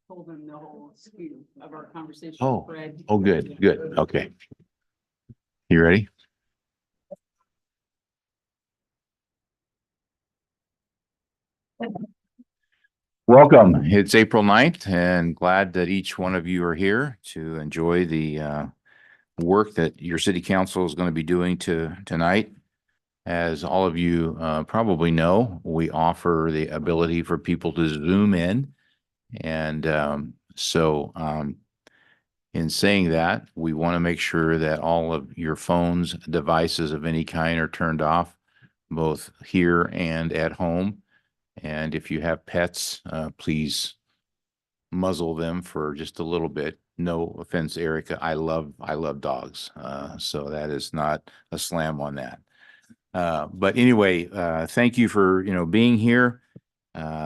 told them the whole scoop of our conversation. Oh. with Fred. Oh, good, good. Okay. You ready? Welcome. It's April 9th and glad that each one of you are here to enjoy the work that your city council is going to be doing tonight. As all of you probably know, we offer the ability for people to Zoom in. And in saying that, we want to make sure that all of your phones, devices of any kind are turned off, both here and at home. And if you have pets, please muzzle them for just a little bit. No offense, Erica. I love dogs. So that is not a slam on that. But anyway, thank you for, being here.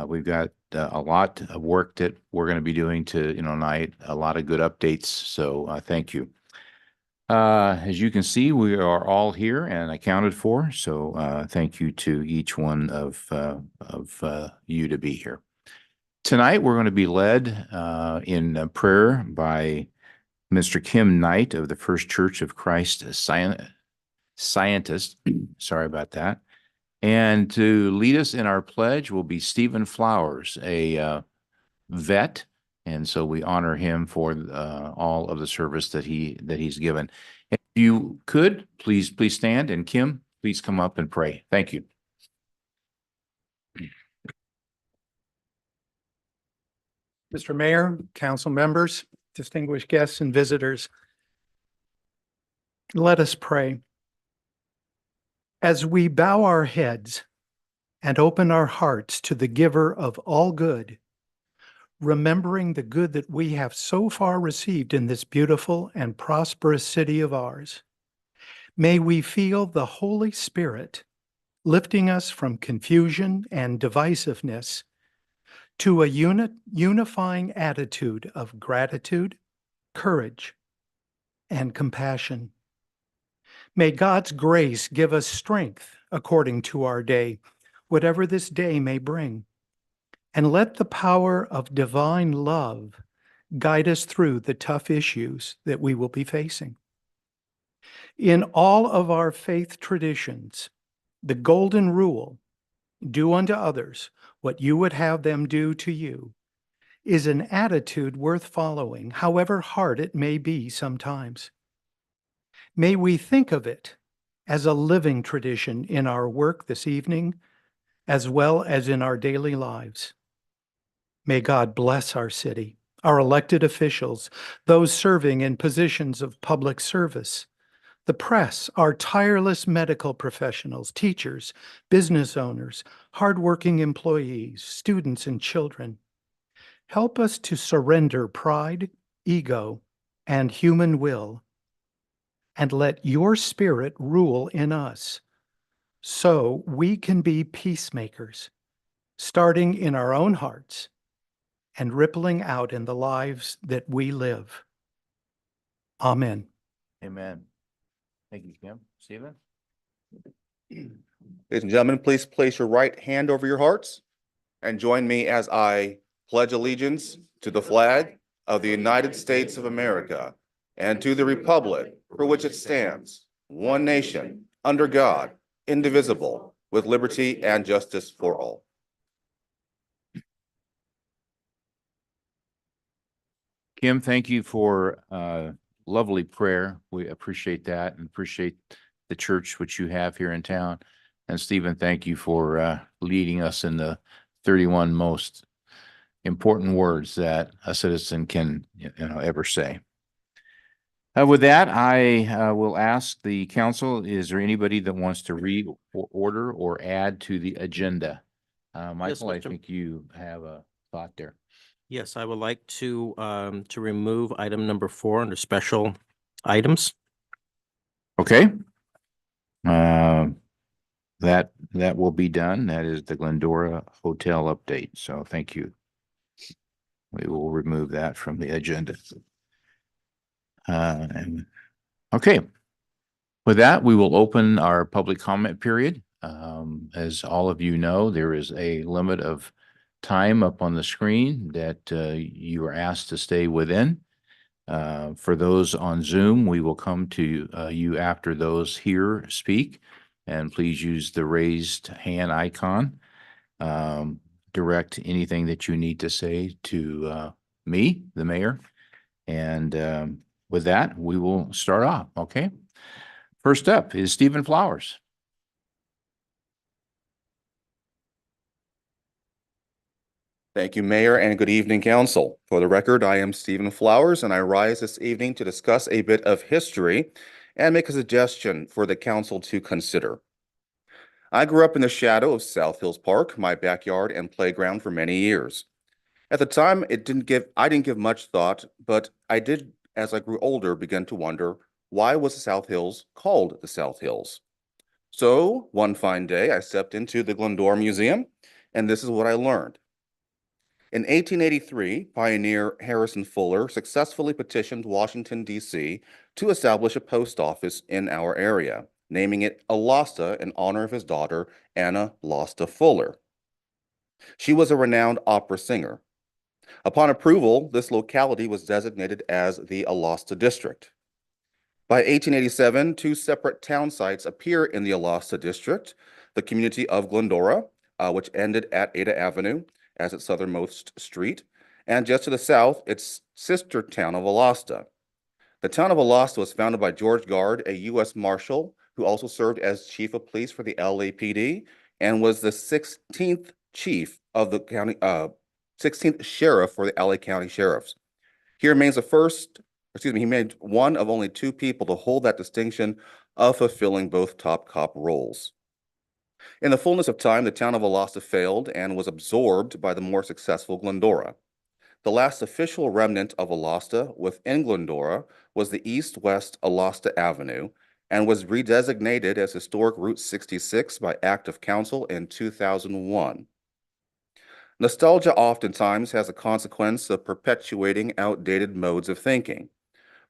We've got a lot of work that we're going to be doing tonight, a lot of good updates. So thank you. As you can see, we are all here and accounted for. So thank you to each one of you to be here. Tonight, we're going to be led in prayer by Mr. Kim Knight of the First Church of Christ Scientist. Sorry about that. And to lead us in our pledge will be Stephen Flowers, a vet. And so we honor him for all of the service that he's given. If you could, please stand. And Kim, please come up and pray. Thank you. Mr. Mayor, council members, distinguished guests and visitors, let us pray. As we bow our heads and open our hearts to the giver of all good, remembering the good that we have so far received in this beautiful and prosperous city of ours, may we feel the Holy Spirit lifting us from confusion and divisiveness to a unifying attitude of gratitude, courage, and compassion. May God's grace give us strength according to our day, whatever this day may bring. And let the power of divine love guide us through the tough issues that we will be facing. In all of our faith traditions, the golden rule, do unto others what you would have them do to you, is an attitude worth following, however hard it may be sometimes. May we think of it as a living tradition in our work this evening, as well as in our daily lives. May God bless our city, our elected officials, those serving in positions of public service, the press, our tireless medical professionals, teachers, business owners, hardworking employees, students, and children. Help us to surrender pride, ego, and human will, and let your spirit rule in us so we can be peacemakers, starting in our own hearts and rippling out in the lives that we live. Amen. Amen. Thank you, Kim. Stephen? Ladies and gentlemen, please place your right hand over your hearts and join me as I pledge allegiance to the flag of the United States of America and to the republic for which it stands, one nation, under God, indivisible, with liberty and justice for all. Kim, thank you for lovely prayer. We appreciate that and appreciate the church which you have here in town. And Stephen, thank you for leading us in the 31 most important words that a citizen can ever say. With that, I will ask the council, is there anybody that wants to reorder or add to the agenda? Michael, I think you have a thought there. Yes, I would like to remove item number 4 under special items. Okay. That will be done. That is the Glendora Hotel update. So thank you. We will remove that from the agenda. Okay. With that, we will open our public comment period. As all of you know, there is a limit of time up on the screen that you are asked to stay within. For those on Zoom, we will come to you after those here speak, and please use the raised hand icon. Direct anything that you need to say to me, the mayor. And with that, we will start off, okay? First up is Stephen Flowers. Thank you, Mayor, and good evening, Council. For the record, I am Stephen Flowers, and I rise this evening to discuss a bit of history and make a suggestion for the Council to consider. I grew up in the shadow of South Hills Park, my backyard and playground, for many years. At the time, I didn't give much thought, but I did, as I grew older, begin to wonder, why was the South Hills called the South Hills? So, one fine day, I stepped into the Glendora Museum, and this is what I learned. In 1883, pioneer Harrison Fuller successfully petitioned Washington, D.C. to establish a post office in our area, naming it Alasta in honor of his daughter, Anna Losta Fuller. She was a renowned opera singer. Upon approval, this locality was designated as the Alasta District. By 1887, two separate town sites appear in the Alasta District, the community of Glendora, which ended at Ada Avenue as its southernmost street, and just to the south, its sister town of Alasta. The town of Alasta was founded by George Guard, a U.S. Marshal who also served as chief of police for the LAPD and was the 16th chief of the county, 16th sheriff for the LA County Sheriffs. He remains he made one of only two people to hold that distinction of fulfilling both top cop roles. In the fullness of time, the town of Alasta failed and was absorbed by the more successful Glendora. The last official remnant of Alasta within Glendora was the east-west Alasta Avenue and was redesignated as Historic Route 66 by Act of Council in 2001. Nostalgia oftentimes has a consequence of perpetuating outdated modes of thinking.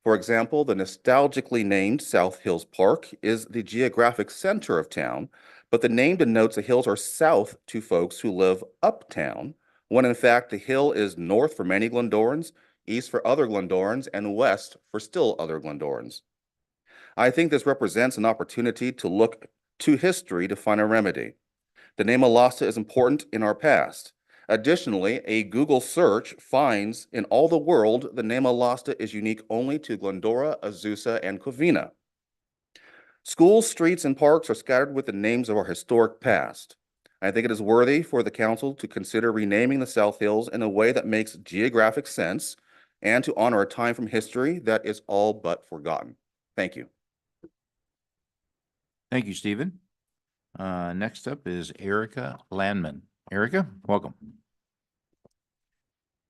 For example, the nostalgically named South Hills Park is the geographic center of town, but the name denotes the hills are south to folks who live uptown, when in fact the hill is north for many Glendorans, east for other Glendorans, and west for still other Glendorans. I think this represents an opportunity to look to history to find a remedy. The name Alasta is important in our past. Additionally, a Google search finds in all the world the name Alasta is unique only to Glendora, Azusa, and Covina. Schools, streets, and parks are scattered with the names of our historic past. I think it is worthy for the council to consider renaming the South Hills in a way that makes geographic sense and to honor a time from history that is all but forgotten. Thank you. Thank you, Stephen. Next up is Erica Landman. Erica, welcome.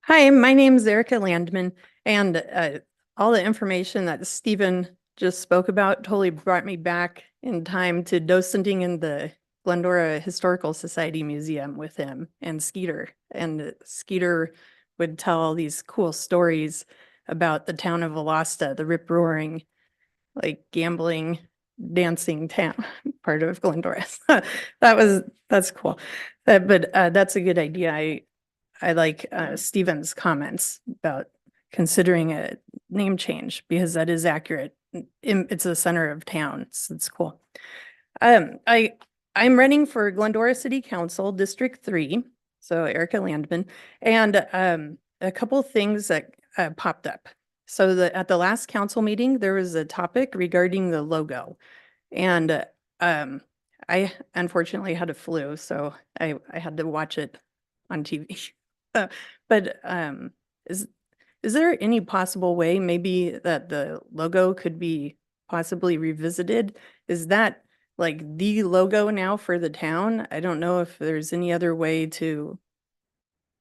Hi, my name is Erica Landman, and all the information that Stephen just spoke about totally brought me back in time to docenting in the Glendora Historical Society Museum with him and Skeeter. And Skeeter would tell all these cool stories about the town of Alasta, the rip-roaring, like gambling, dancing town part of Glendora. That's cool. But that's a good idea. I like Stephen's comments about considering a name change because that is accurate. It's the center of town. It's cool. I'm running for Glendora City Council, District 3, so Erica Landman, and a couple things that popped up. So at the last council meeting, there was a topic regarding the logo, and I unfortunately had a flu, so I had to watch it on TV. But is there any possible way maybe that the logo could be possibly revisited? Is that like the logo now for the town? I don't know if there's any other way to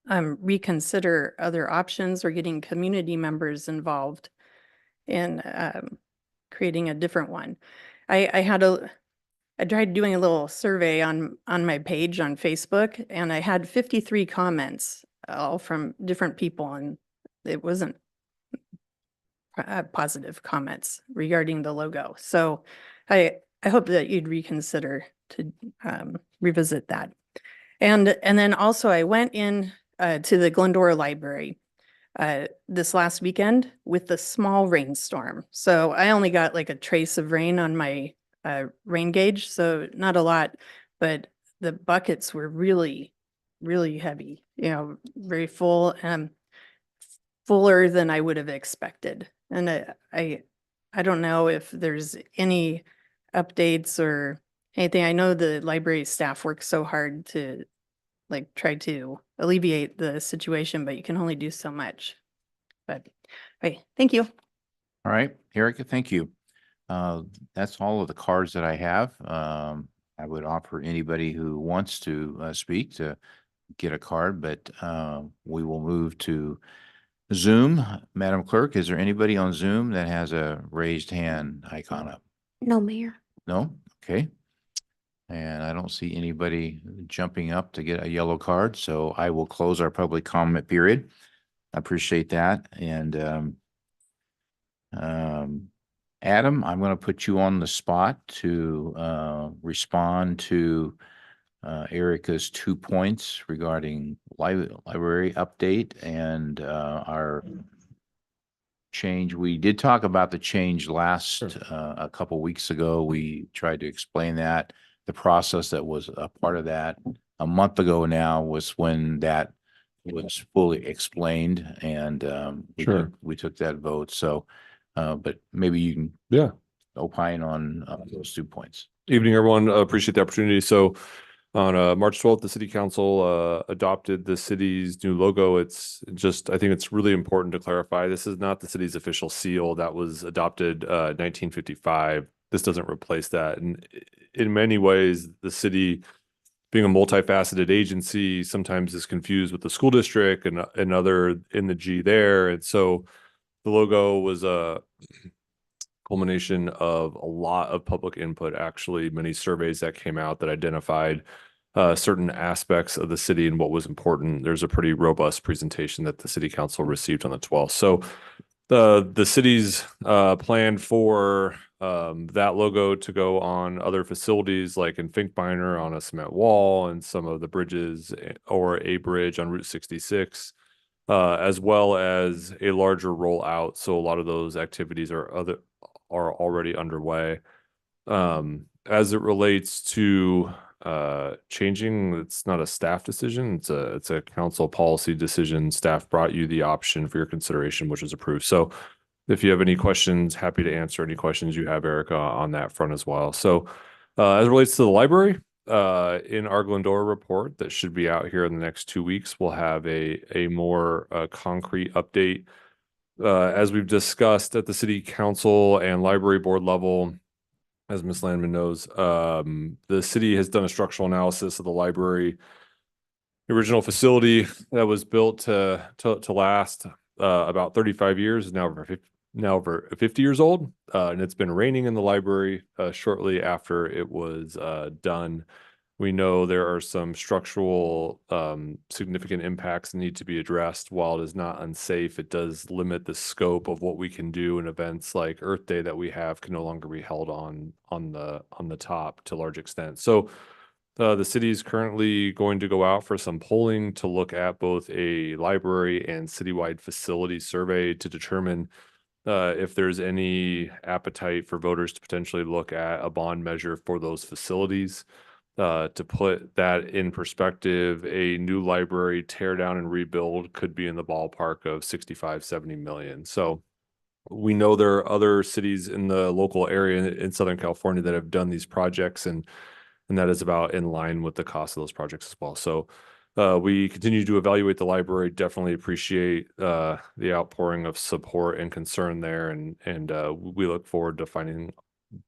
reconsider other options or getting community members involved in creating a different one. I tried doing a little survey on my page on Facebook, and I had 53 comments, all from different people, and it wasn't positive comments regarding the logo. So I hope that you'd reconsider to revisit that. And then also I went in to the Glendora Library this last weekend with the small rainstorm. So I only got like a trace of rain on my rain gauge, so not a lot, but the buckets were really, really heavy, you know, very full, fuller than I would have expected. And I don't know if there's any updates or anything. I know the library staff works so hard to like try to alleviate the situation, but you can only do so much. But, okay, thank you. All right, Erica, thank you. That's all of the cards that I have. I would offer anybody who wants to speak to get a card, but we will move to Zoom. Madam Clerk, is there anybody on Zoom that has a raised hand icon up? No, Mayor. No? Okay. And I don't see anybody jumping up to get a yellow card, so I will close our public comment period. I appreciate that. And Adam, I'm going to put you on the spot to respond to Erica's 2 points regarding library update and our change. We did talk about the change last a couple weeks ago. We tried to explain that. The process that was a part of that a month ago now was when that was fully explained, and we took that vote. So, but maybe you can opine on those 2 points. Evening, everyone. Appreciate the opportunity. So on March 12th, the City Council adopted the city's new logo. It's just, I think it's really important to clarify, this is not the city's official seal that was adopted 1955. This doesn't replace that. And in many ways, the city, being a multifaceted agency, sometimes is confused with the school district and other in the G there. And so the logo was a culmination of a lot of public input, actually, many surveys that came out that identified certain aspects of the city and what was important. There's a pretty robust presentation that the City Council received on the 12th. So the city's plan for that logo to go on other facilities like in Finkbeiner on a cement wall and some of the bridges or a bridge on Route 66, as well as a larger rollout. So a lot of those activities are already underway. As it relates to changing, it's not a staff decision, it's a council policy decision. Staff brought you the option for your consideration, which was approved. So if you have any questions, happy to answer any questions you have, Erica, on that front as well. So as it relates to the library, in our Glendora report that should be out here in the next 2 weeks, we'll have a more concrete update. As we've discussed at the City Council and Library Board level, as Ms. Landman knows, the city has done a structural analysis of the library. The original facility that was built to last about 35 years is now over 50 years old, and it's been raining in the library shortly after it was done. We know there are some structural significant impacts that need to be addressed. While it is not unsafe, it does limit the scope of what we can do, and events like Earth Day that we have can no longer be held on the top to a large extent. So the city is currently going to go out for some polling to look at both a library and citywide facility survey to determine if there's any appetite for voters to potentially look at a bond measure for those facilities. To put that in perspective, a new library tear down and rebuild could be in the ballpark of 65-70 million. So we know there are other cities in the local area in Southern California that have done these projects, and that is about in line with the cost of those projects as well. So we continue to evaluate the library. Definitely appreciate the outpouring of support and concern there, and we look forward to finding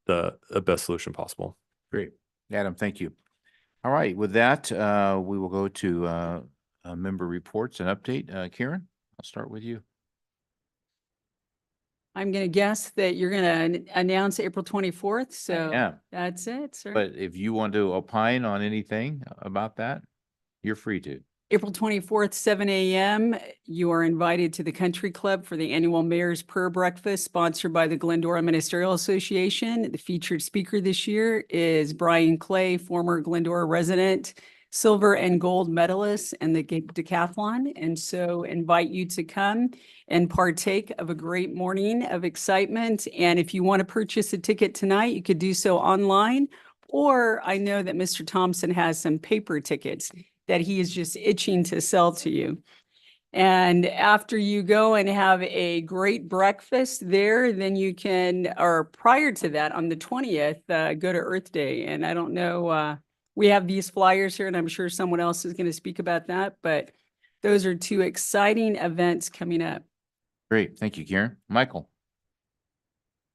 the best solution possible. Great. Adam, thank you. All right, with that, we will go to member reports and update. Karen, I'll start with you. I'm going to guess that you're going to announce April 24th. So Yeah, that's it, sir. but if you want to opine on anything about that, you're free to. April 24th, 7 a.m. You are invited to the Country Club for the annual Mayor's Prayer Breakfast sponsored by the Glendora Ministerial Association. The featured speaker this year is Brian Clay, former Glendora resident. silver and gold medalists in the decathlon. And so invite you to come and partake of a great morning of excitement. And if you want to purchase a ticket tonight, you could do so online. Or I know that Mr. Thompson has some paper tickets that he is just itching to sell to you. And after you go and have a great breakfast there, then you can, or prior to that, on the 20th, go to Earth Day. And I don't know, we have these flyers here, and I'm sure someone else is going to speak about that, but those are two exciting events coming up. Great. Thank you, Karen. Michael?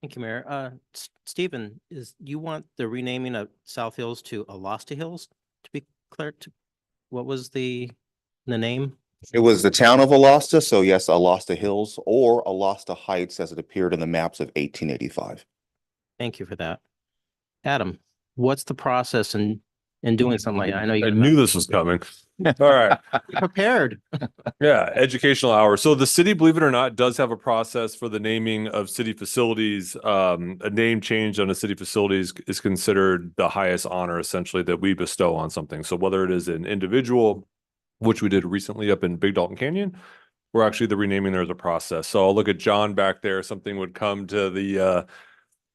Thank you, Mayor. Stephen, you want the renaming of South Hills to Alasta Hills, to be clear? What was the name? It was the town of Alasta, so yes, Alasta Hills or Alasta Heights as it appeared in the maps of 1885. Thank you for that. Adam, what's the process in doing something like that? I know I you knew this was coming. All right. prepared. Yeah, educational hour. So the city, believe it or not, does have a process for the naming of city facilities. A name change on a city facilities is considered the highest honor essentially that we bestow on something. So whether it is an individual, which we did recently up in Big Dalton Canyon, or actually the renaming, there's a process. So I'll look at John back there. Something would come to the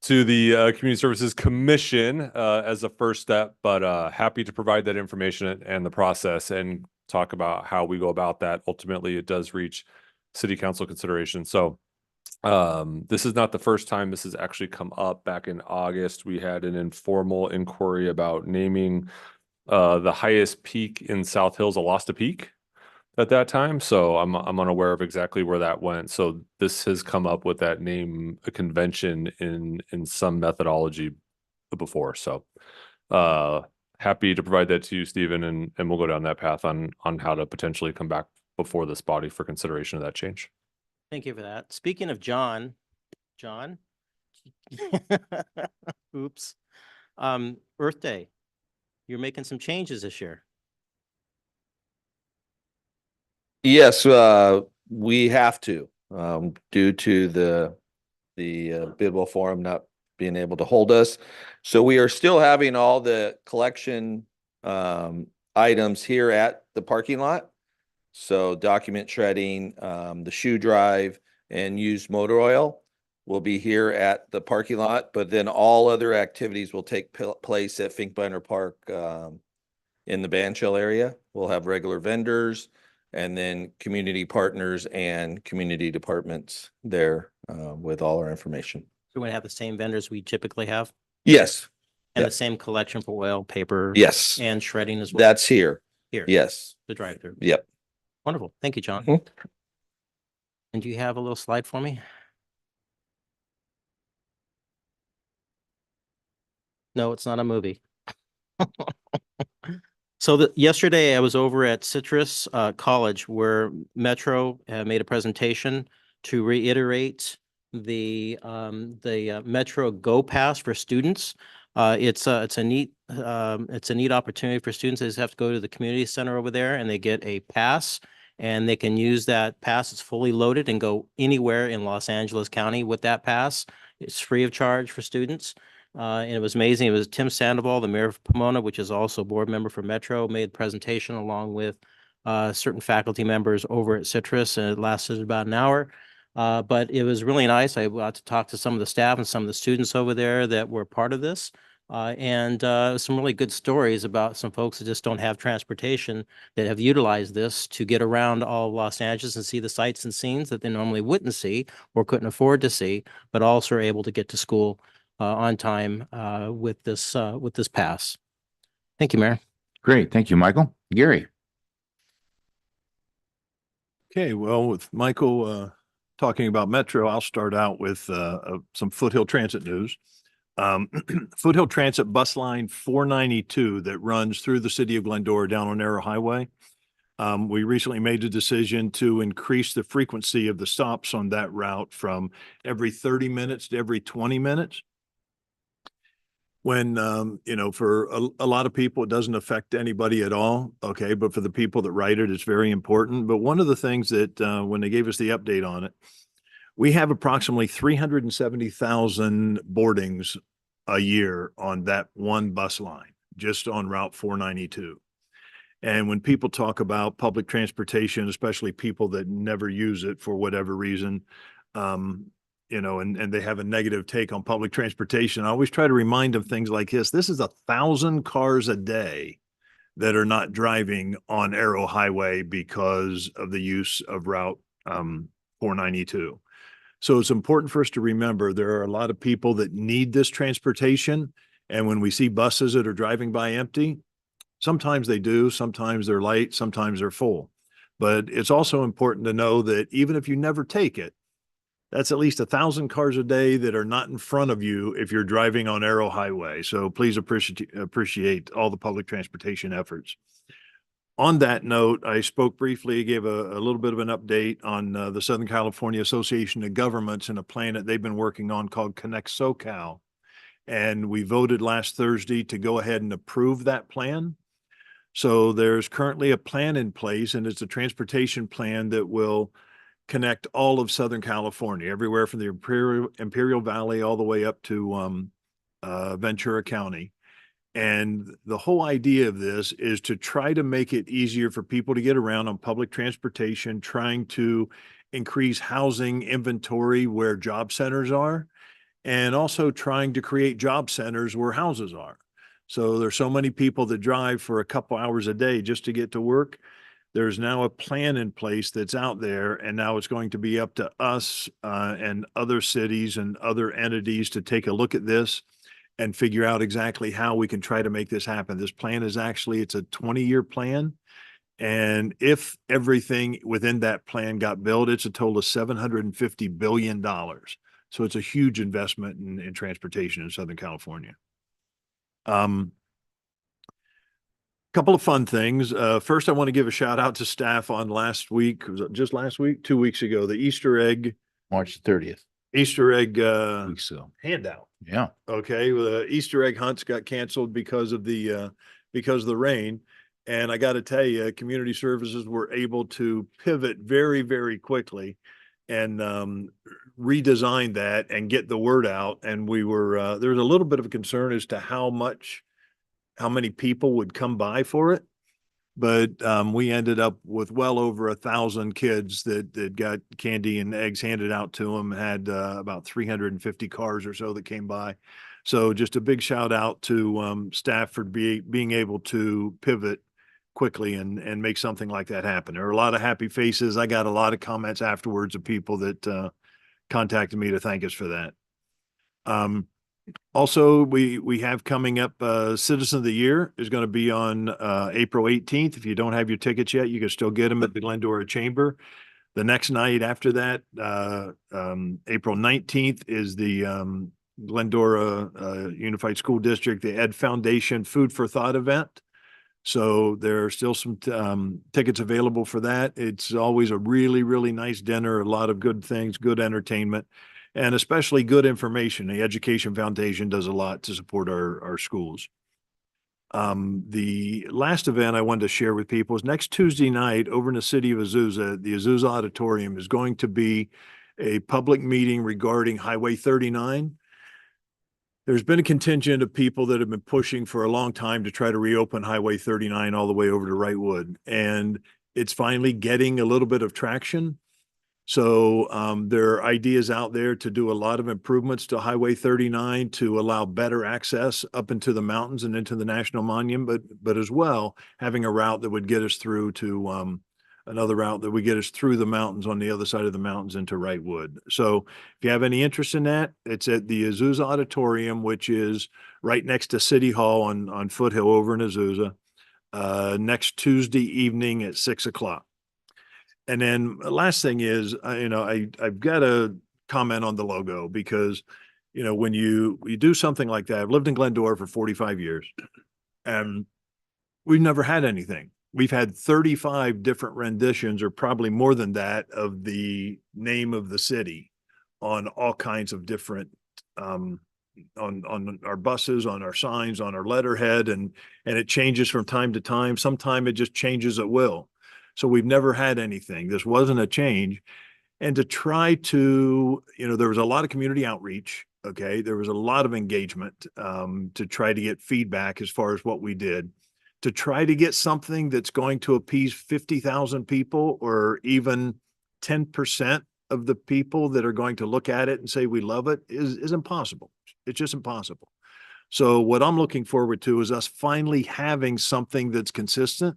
Community Services Commission as a first step, but happy to provide that information and the process and talk about how we go about that. Ultimately, it does reach city council consideration. So this is not the first time this has actually come up. Back in August, we had an informal inquiry about naming the highest peak in South Hills, Alasta Peak, at that time. So I'm unaware of exactly where that went. So this has come up with that name, a convention in some methodology before. So happy to provide that to you, Stephen, and we'll go down that path on how to potentially come back before this body for consideration of that change. Thank you for that. Speaking of John, oops, Earth Day, you're making some changes this year. Yes, we have to, due to the Bidwell Forum not being able to hold us. So we are still having all the collection items here at the parking lot. So document shredding, the shoe drive, and used motor oil will be here at the parking lot. But then all other activities will take place at Finkbeiner Park in the bandshell area. We'll have regular vendors, and then community partners and community departments there with all our information. So we're gonna have the same vendors we typically have, Yes, and Yeah. the same collection for oil, paper, yes, and shredding as well. that's here. Here, Yes, the drive-through. yep. Wonderful. Thank you, John. Mhm. And do you have a little slide for me? No, it's not a movie. So yesterday I was over at Citrus College where Metro made a presentation to reiterate the Metro Go Pass for students. It's a neat opportunity for students. They just have to go to the community center over there and they get a pass, and they can use that pass. It's fully loaded and go anywhere in Los Angeles County with that pass. It's free of charge for students. And it was amazing. It was Tim Sandoval, the mayor of Pomona, which is also a board member for Metro, made a presentation along with certain faculty members over at Citrus, and it lasted about an hour. But it was really nice. I got to talk to some of the staff and some of the students over there that were part of this. And some really good stories about some folks that just don't have transportation that have utilized this to get around all of Los Angeles and see the sights and scenes that they normally wouldn't see or couldn't afford to see, but also are able to get to school on time with this pass. Thank you, Mayor. Great. Thank you, Michael. Gary? Okay, well, with Michael talking about Metro, I'll start out with some Foothill Transit news. Foothill Transit bus line 492 that runs through the city of Glendora down on Arrow Highway. We recently made the decision to increase the frequency of the stops on that route from every 30 minutes to every 20 minutes. When, for a lot of people, it doesn't affect anybody at all. Okay. But for the people that ride it, it's very important. But one of the things that, when they gave us the update on it, we have approximately 370,000 boardings a year on that one bus line, just on Route 492. And when people talk about public transportation, especially people that never use it for whatever reason, and they have a negative take on public transportation, I always try to remind them things like this. This is 1,000 cars a day that are not driving on Arrow Highway because of the use of Route 492. So it's important for us to remember there are a lot of people that need this transportation. And when we see buses that are driving by empty, sometimes they do, sometimes they're light, sometimes they're full. But it's also important to know that even if you never take it, that's at least 1,000 cars a day that are not in front of you if you're driving on Arrow Highway. So please appreciate all the public transportation efforts. On that note, I spoke briefly, gave a little bit of an update on the Southern California Association of Governments and a plan that they've been working on called Connect SoCal. And we voted last Thursday to go ahead and approve that plan. So there's currently a plan in place, and it's a transportation plan that will connect all of Southern California, everywhere from the Imperial Valley all the way up to Ventura County. And the whole idea of this is to try to make it easier for people to get around on public transportation, trying to increase housing inventory where job centers are, and also trying to create job centers where houses are. So there's so many people that drive for a couple hours a day just to get to work. There's now a plan in place that's out there, and now it's going to be up to us and other cities and other entities to take a look at this and figure out exactly how we can try to make this happen. This plan is actually, it's a 20-year plan. And if everything within that plan got built, it's a total of $750 billion. So it's a huge investment in transportation in Southern California. Couple of fun things. First, I want to give a shout out to staff on last week. Was it just last week? 2 weeks ago, the Easter egg March 30th. Easter egg Weeks ago. handout. Yeah. Okay, well, the Easter egg hunts got canceled because of the rain. And I got to tell you, community services were able to pivot very, very quickly and redesign that and get the word out. And we were there was a little bit of a concern as to how many people would come by for it. But we ended up with well over 1,000 kids that got candy and eggs handed out to them, had about 350 cars or so that came by. So just a big shout out to staff for being able to pivot quickly and make something like that happen. There are a lot of happy faces. I got a lot of comments afterwards of people that contacted me to thank us for that. Also, we have coming up Citizen of the Year is going to be on April 18th. If you don't have your tickets yet, you can still get them at the Glendora Chamber. The next night after that, April 19th, is the Glendora Unified School District, the Ed Foundation Food for Thought event. So there are still some tickets available for that. It's always a really, really nice dinner, a lot of good things, good entertainment, and especially good information. The Education Foundation does a lot to support our schools. The last event I wanted to share with people is next Tuesday night over in the city of Azusa. The Azusa Auditorium is going to be a public meeting regarding Highway 39. There's been a contingent of people that have been pushing for a long time to try to reopen Highway 39 all the way over to Wrightwood, and it's finally getting a little bit of traction. So there are ideas out there to do a lot of improvements to Highway 39 to allow better access up into the mountains and into the National Monument, but as well having a route that would get us through to another route that would get us through the mountains on the other side of the mountains into Wrightwood. So if you have any interest in that, it's at the Azusa Auditorium, which is right next to City Hall on Foothill over in Azusa, next Tuesday evening at 6 o'clock. And then the last thing is, I've got to comment on the logo because, when you do something like that, I've lived in Glendora for 45 years and we've never had anything. We've had 35 different renditions or probably more than that of the name of the city on all kinds of different, on our buses, on our signs, on our letterhead, and it changes from time to time. Sometime it just changes at will. So we've never had anything. This wasn't a change. And to try to, there was a lot of community outreach. Okay. There was a lot of engagement to try to get feedback as far as what we did. to try to get something that's going to appease 50,000 people or even 10% of the people that are going to look at it and say we love it is impossible. It's just impossible. So what I'm looking forward to is us finally having something that's consistent,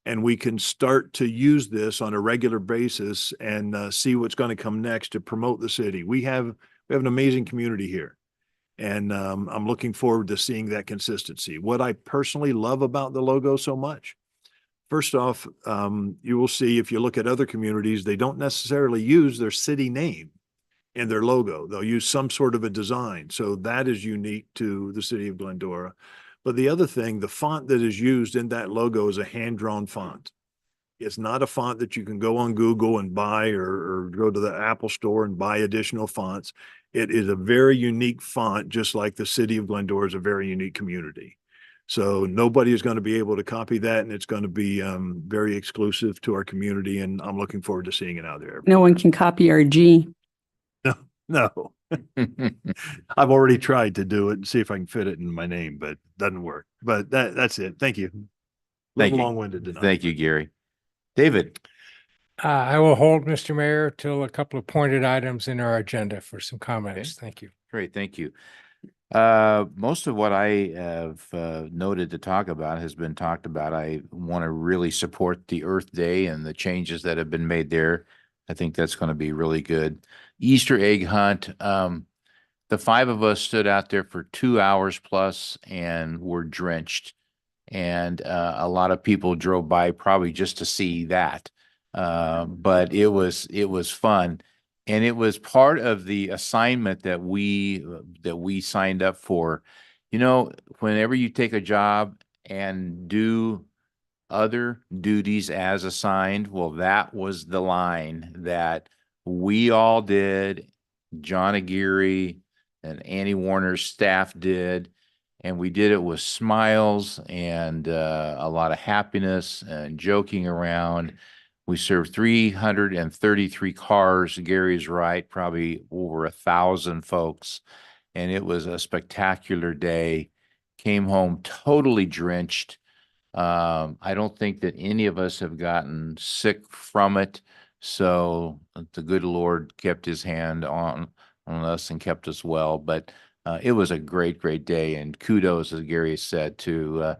and we can start to use this on a regular basis and see what's going to come next to promote the city. We have an amazing community here, and I'm looking forward to seeing that consistency. What I personally love about the logo so much, first off, you will see if you look at other communities, they don't necessarily use their city name in their logo. They'll use some sort of a design. So that is unique to the city of Glendora. But the other thing, the font that is used in that logo is a hand-drawn font. It's not a font that you can go on Google and buy or go to the Apple store and buy additional fonts. It is a very unique font, just like the city of Glendora is a very unique community. So nobody is going to be able to copy that, and it's going to be very exclusive to our community, and I'm looking forward to seeing it out there. No one can copy our G. No, I've already tried to do it and see if I can fit it in my name, but it doesn't work. But that's it. Thank you. Thank you. Long-winded tonight. Thank you, Gary. David? I will hold, Mr. Mayor, till a couple of pointed items in our agenda for some comments. Thank you. Great, thank you. Most of what I have noted to talk about has been talked about. I want to really support the Earth Day and the changes that have been made there. I think that's going to be really good. Easter egg hunt. The five of us stood out there for 2 hours plus and were drenched. And a lot of people drove by probably just to see that. But it was fun. And it was part of the assignment that we signed up for. You know, whenever you take a job and do other duties as assigned, well, that was the line that we all did. John Aguirre and Annie Warner's staff did. And we did it with smiles and a lot of happiness and joking around. We served 333 cars. Gary's right, probably over 1,000 folks. And it was a spectacular day. Came home totally drenched. I don't think that any of us have gotten sick from it. So the good Lord kept his hand on us and kept us well. But it was a great, great day. And kudos, as Gary said, to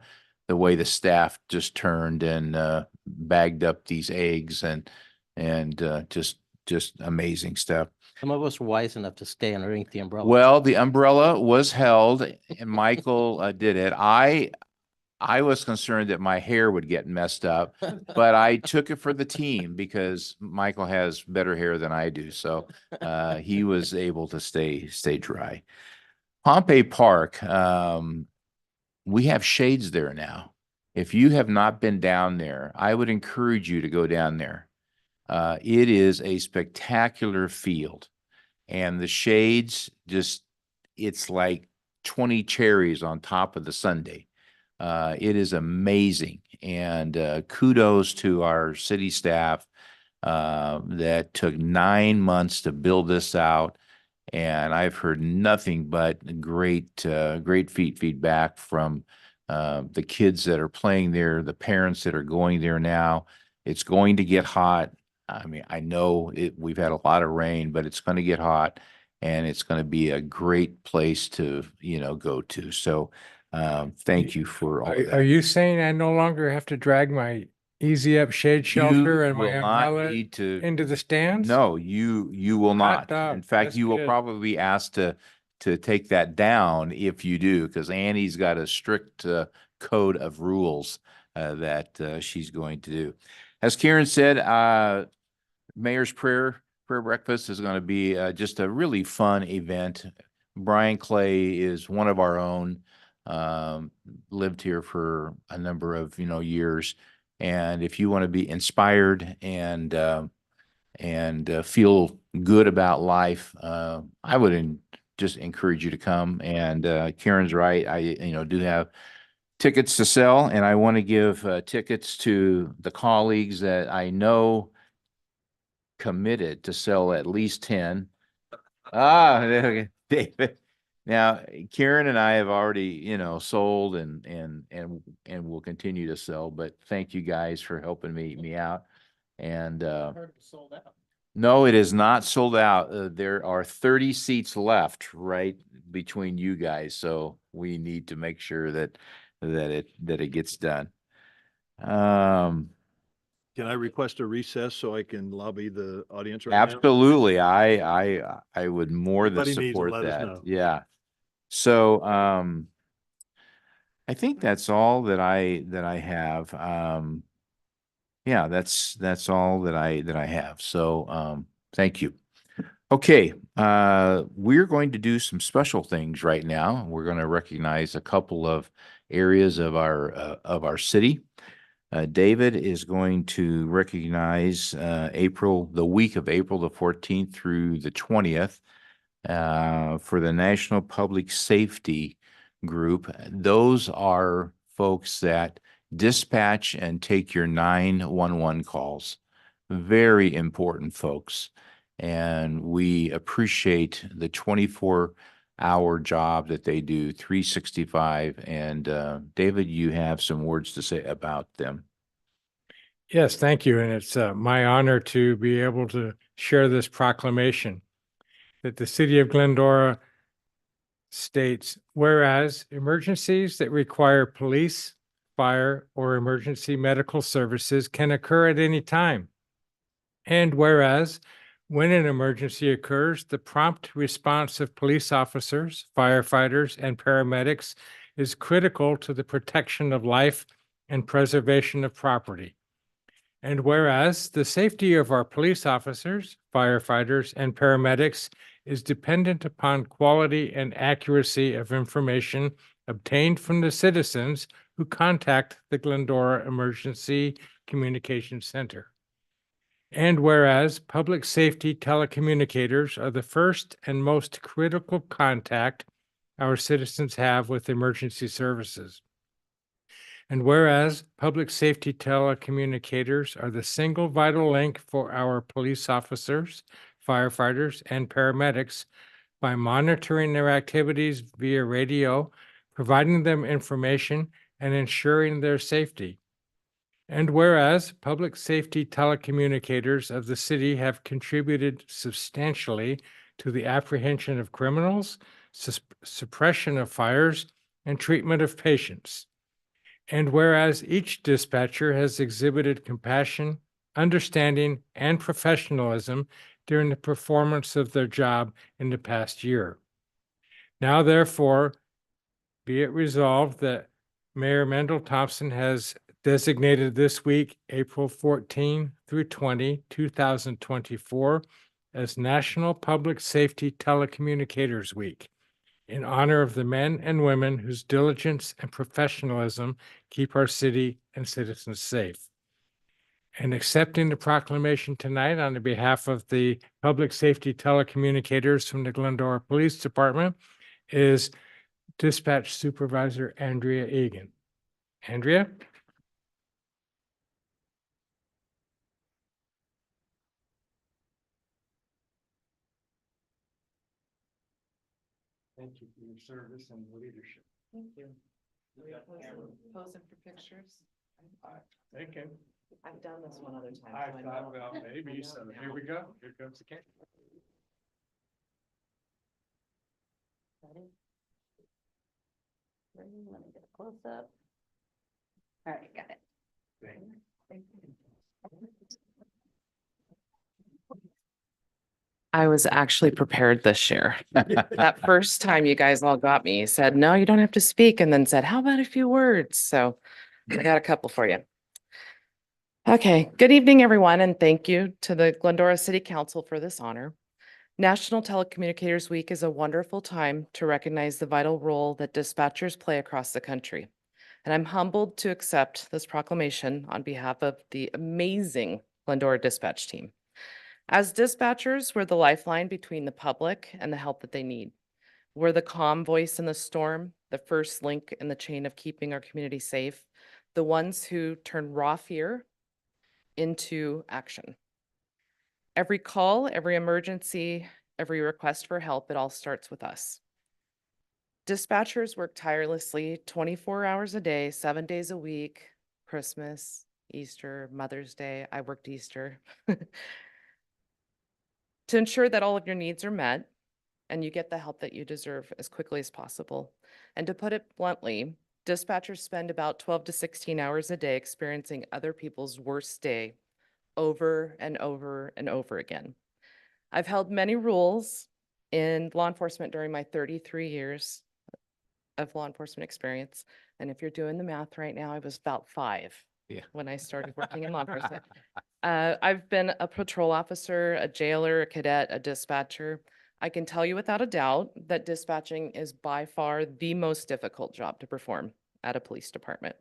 the way the staff just turned and bagged up these eggs and just amazing stuff. Some of us were wise enough to stay underneath the umbrella. Well, the umbrella was held and Michael did it. I was concerned that my hair would get messed up, but I took it for the team because Michael has better hair than I do. So he was able to stay dry. Pompey Park, we have shades there now. If you have not been down there, I would encourage you to go down there. It is a spectacular field, and the shades it's like 20 cherries on top of the sundae. It is amazing, and kudos to our city staff that took 9 months to build this out. And I've heard nothing but great feedback from the kids that are playing there, the parents that are going there now. It's going to get hot. I mean, I know we've had a lot of rain, but it's going to get hot, and it's going to be a great place to, go to. So thank you for all of that. Are you saying I no longer have to drag my Easy Up shade shelter and my will not umbrella need to. into the stands? No, you will not. dog. In fact, That's you will good. probably be asked to take that down if you do, because Annie's got a strict code of rules that she's going to do. As Karen said, Mayor's Prayer Breakfast is going to be just a really fun event. Brian Clay is one of our own, lived here for a number of years. And if you want to be inspired and feel good about life, I would just encourage you to come. And Karen's right. I do have tickets to sell, and I want to give tickets to the colleagues that I know committed to sell at least 10. David Now, Karen and I have already, sold and will continue to sell, but thank you guys for helping me out. And, no, it is not sold out. There are 30 seats left right between you guys, so we need to make sure that it gets done. Can I request a recess so I can lobby the audience right now? Absolutely. I would more than Anybody needs to support let us that. know. Yeah. So, I think that's all that I have. Yeah, that's all that I have. So, thank you. Okay, we're going to do some special things right now. We're going to recognize a couple of areas of our city. David is going to recognize the week of April the 14th through the 20th for the National Public Safety Group. Those are folks that dispatch and take your 911 calls. Very important folks. And we appreciate the 24-hour job that they do, 365. And David, you have some words to say about them. Yes, thank you. And it's my honor to be able to share this proclamation that the city of Glendora states, whereas emergencies that require police, fire, or emergency medical services can occur at any time. And whereas when an emergency occurs, the prompt response of police officers, firefighters, and paramedics is critical to the protection of life and preservation of property. And whereas the safety of our police officers, firefighters, and paramedics is dependent upon quality and accuracy of information obtained from the citizens who contact the Glendora Emergency Communication Center. And whereas public safety telecommunicators are the first and most critical contact our citizens have with emergency services. And whereas public safety telecommunicators are the single vital link for our police officers, firefighters, and paramedics by monitoring their activities via radio, providing them information, and ensuring their safety. And whereas public safety telecommunicators of the city have contributed substantially to the apprehension of criminals, suppression of fires, and treatment of patients. And whereas each dispatcher has exhibited compassion, understanding, and professionalism during the performance of their job in the past year. Now, therefore, be it resolved that Mayor Mendel Thompson has designated this week, April 14 through 20, 2024, as National Public Safety Telecommunicators Week, in honor of the men and women whose diligence and professionalism keep our city and citizens safe. And accepting the proclamation tonight on behalf of the public safety telecommunicators from the Glendora Police Department is Dispatch Supervisor Andrea Egan. Andrea? Thank you for your service and leadership. Thank you. Posing for pictures. Thank you. I've done this one other time. I so thought know- about I maybe, know so now. here we go. Here comes the camera. Ready? Ready? Let me get a close up. All right, got it. Thank you. I was actually prepared this year. That first time you guys all got me, you said, no, you don't have to speak, and then said, how about a few words? So I got a couple for you. Okay, good evening, everyone, and thank you to the Glendora City Council for this honor. National Telecommunicators Week is a wonderful time to recognize the vital role that dispatchers play across the country. And I'm humbled to accept this proclamation on behalf of the amazing Glendora dispatch team. As dispatchers, we're the lifeline between the public and the help that they need. We're the calm voice in the storm, the first link in the chain of keeping our community safe, the ones who turn raw fear into action. Every call, every emergency, every request for help, it all starts with us. Dispatchers work tirelessly 24 hours a day, 7 days a week, Christmas, Easter, Mother's Day. I worked Easter. To ensure that all of your needs are met and you get the help that you deserve as quickly as possible. And to put it bluntly, dispatchers spend about 12 to 16 hours a day experiencing other people's worst day over and over and over again. I've held many roles in law enforcement during my 33 years of law enforcement experience. And if you're doing the math right now, I was about 5 when I started working in law enforcement. I've been a patrol officer, a jailer, a cadet, a dispatcher. I can tell you without a doubt that dispatching is by far the most difficult job to perform at a police department.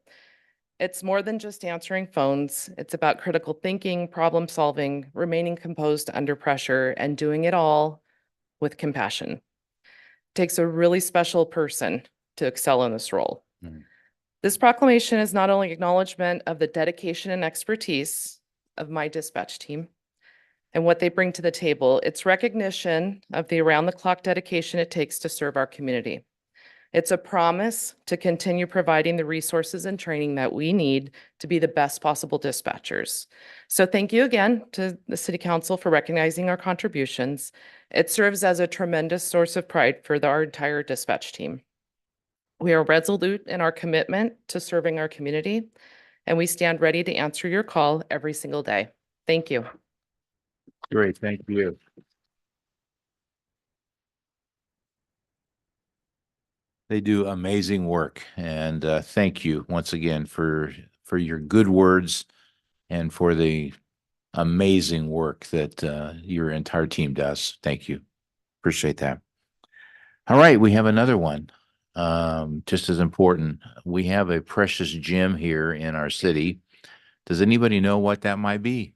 It's more than just answering phones. It's about critical thinking, problem solving, remaining composed under pressure, and doing it all with compassion. It takes a really special person to excel in this role. This proclamation is not only acknowledgement of the dedication and expertise of my dispatch team and what they bring to the table, it's recognition of the around-the-clock dedication it takes to serve our community. It's a promise to continue providing the resources and training that we need to be the best possible dispatchers. So thank you again to the City Council for recognizing our contributions. It serves as a tremendous source of pride for our entire dispatch team. We are resolute in our commitment to serving our community, and we stand ready to answer your call every single day. Thank you. Great, thank you. They do amazing work, and thank you once again for your good words and for the amazing work that your entire team does. Thank you. Appreciate that. All right, we have another one. Just as important, we have a precious gem here in our city. Does anybody know what that might be?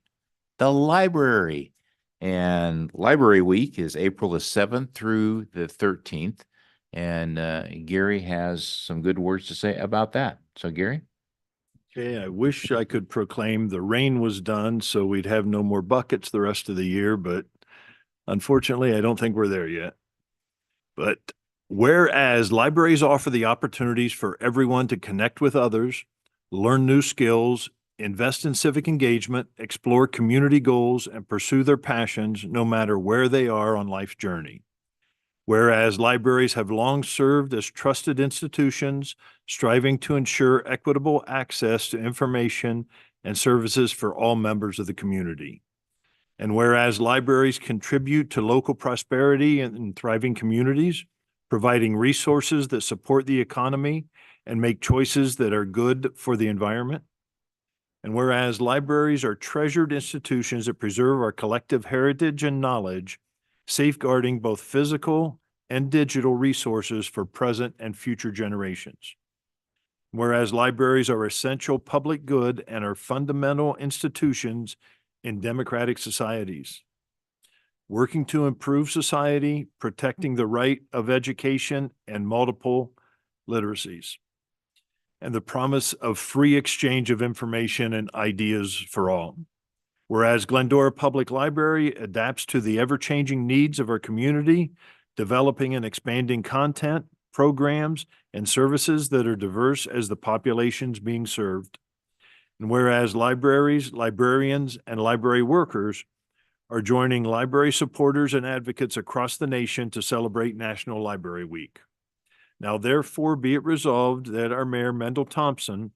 The library. And Library Week is April the 7th through the 13th. And Gary has some good words to say about that. So Gary? Okay, I wish I could proclaim the rain was done so we'd have no more buckets the rest of the year, but unfortunately, I don't think we're there yet. But whereas libraries offer the opportunities for everyone to connect with others, learn new skills, invest in civic engagement, explore community goals, and pursue their passions no matter where they are on life's journey. Whereas libraries have long served as trusted institutions, striving to ensure equitable access to information and services for all members of the community. And whereas libraries contribute to local prosperity and thriving communities, providing resources that support the economy and make choices that are good for the environment. And whereas libraries are treasured institutions that preserve our collective heritage and knowledge, safeguarding both physical and digital resources for present and future generations. Whereas libraries are essential public good and are fundamental institutions in democratic societies. Working to improve society, protecting the right of education and multiple literacies, and the promise of free exchange of information and ideas for all. Whereas Glendora Public Library adapts to the ever-changing needs of our community, developing and expanding content, programs, and services that are diverse as the populations being served. And whereas libraries, librarians, and library workers are joining library supporters and advocates across the nation to celebrate National Library Week. Now, therefore, be it resolved that our Mayor Mendel Thompson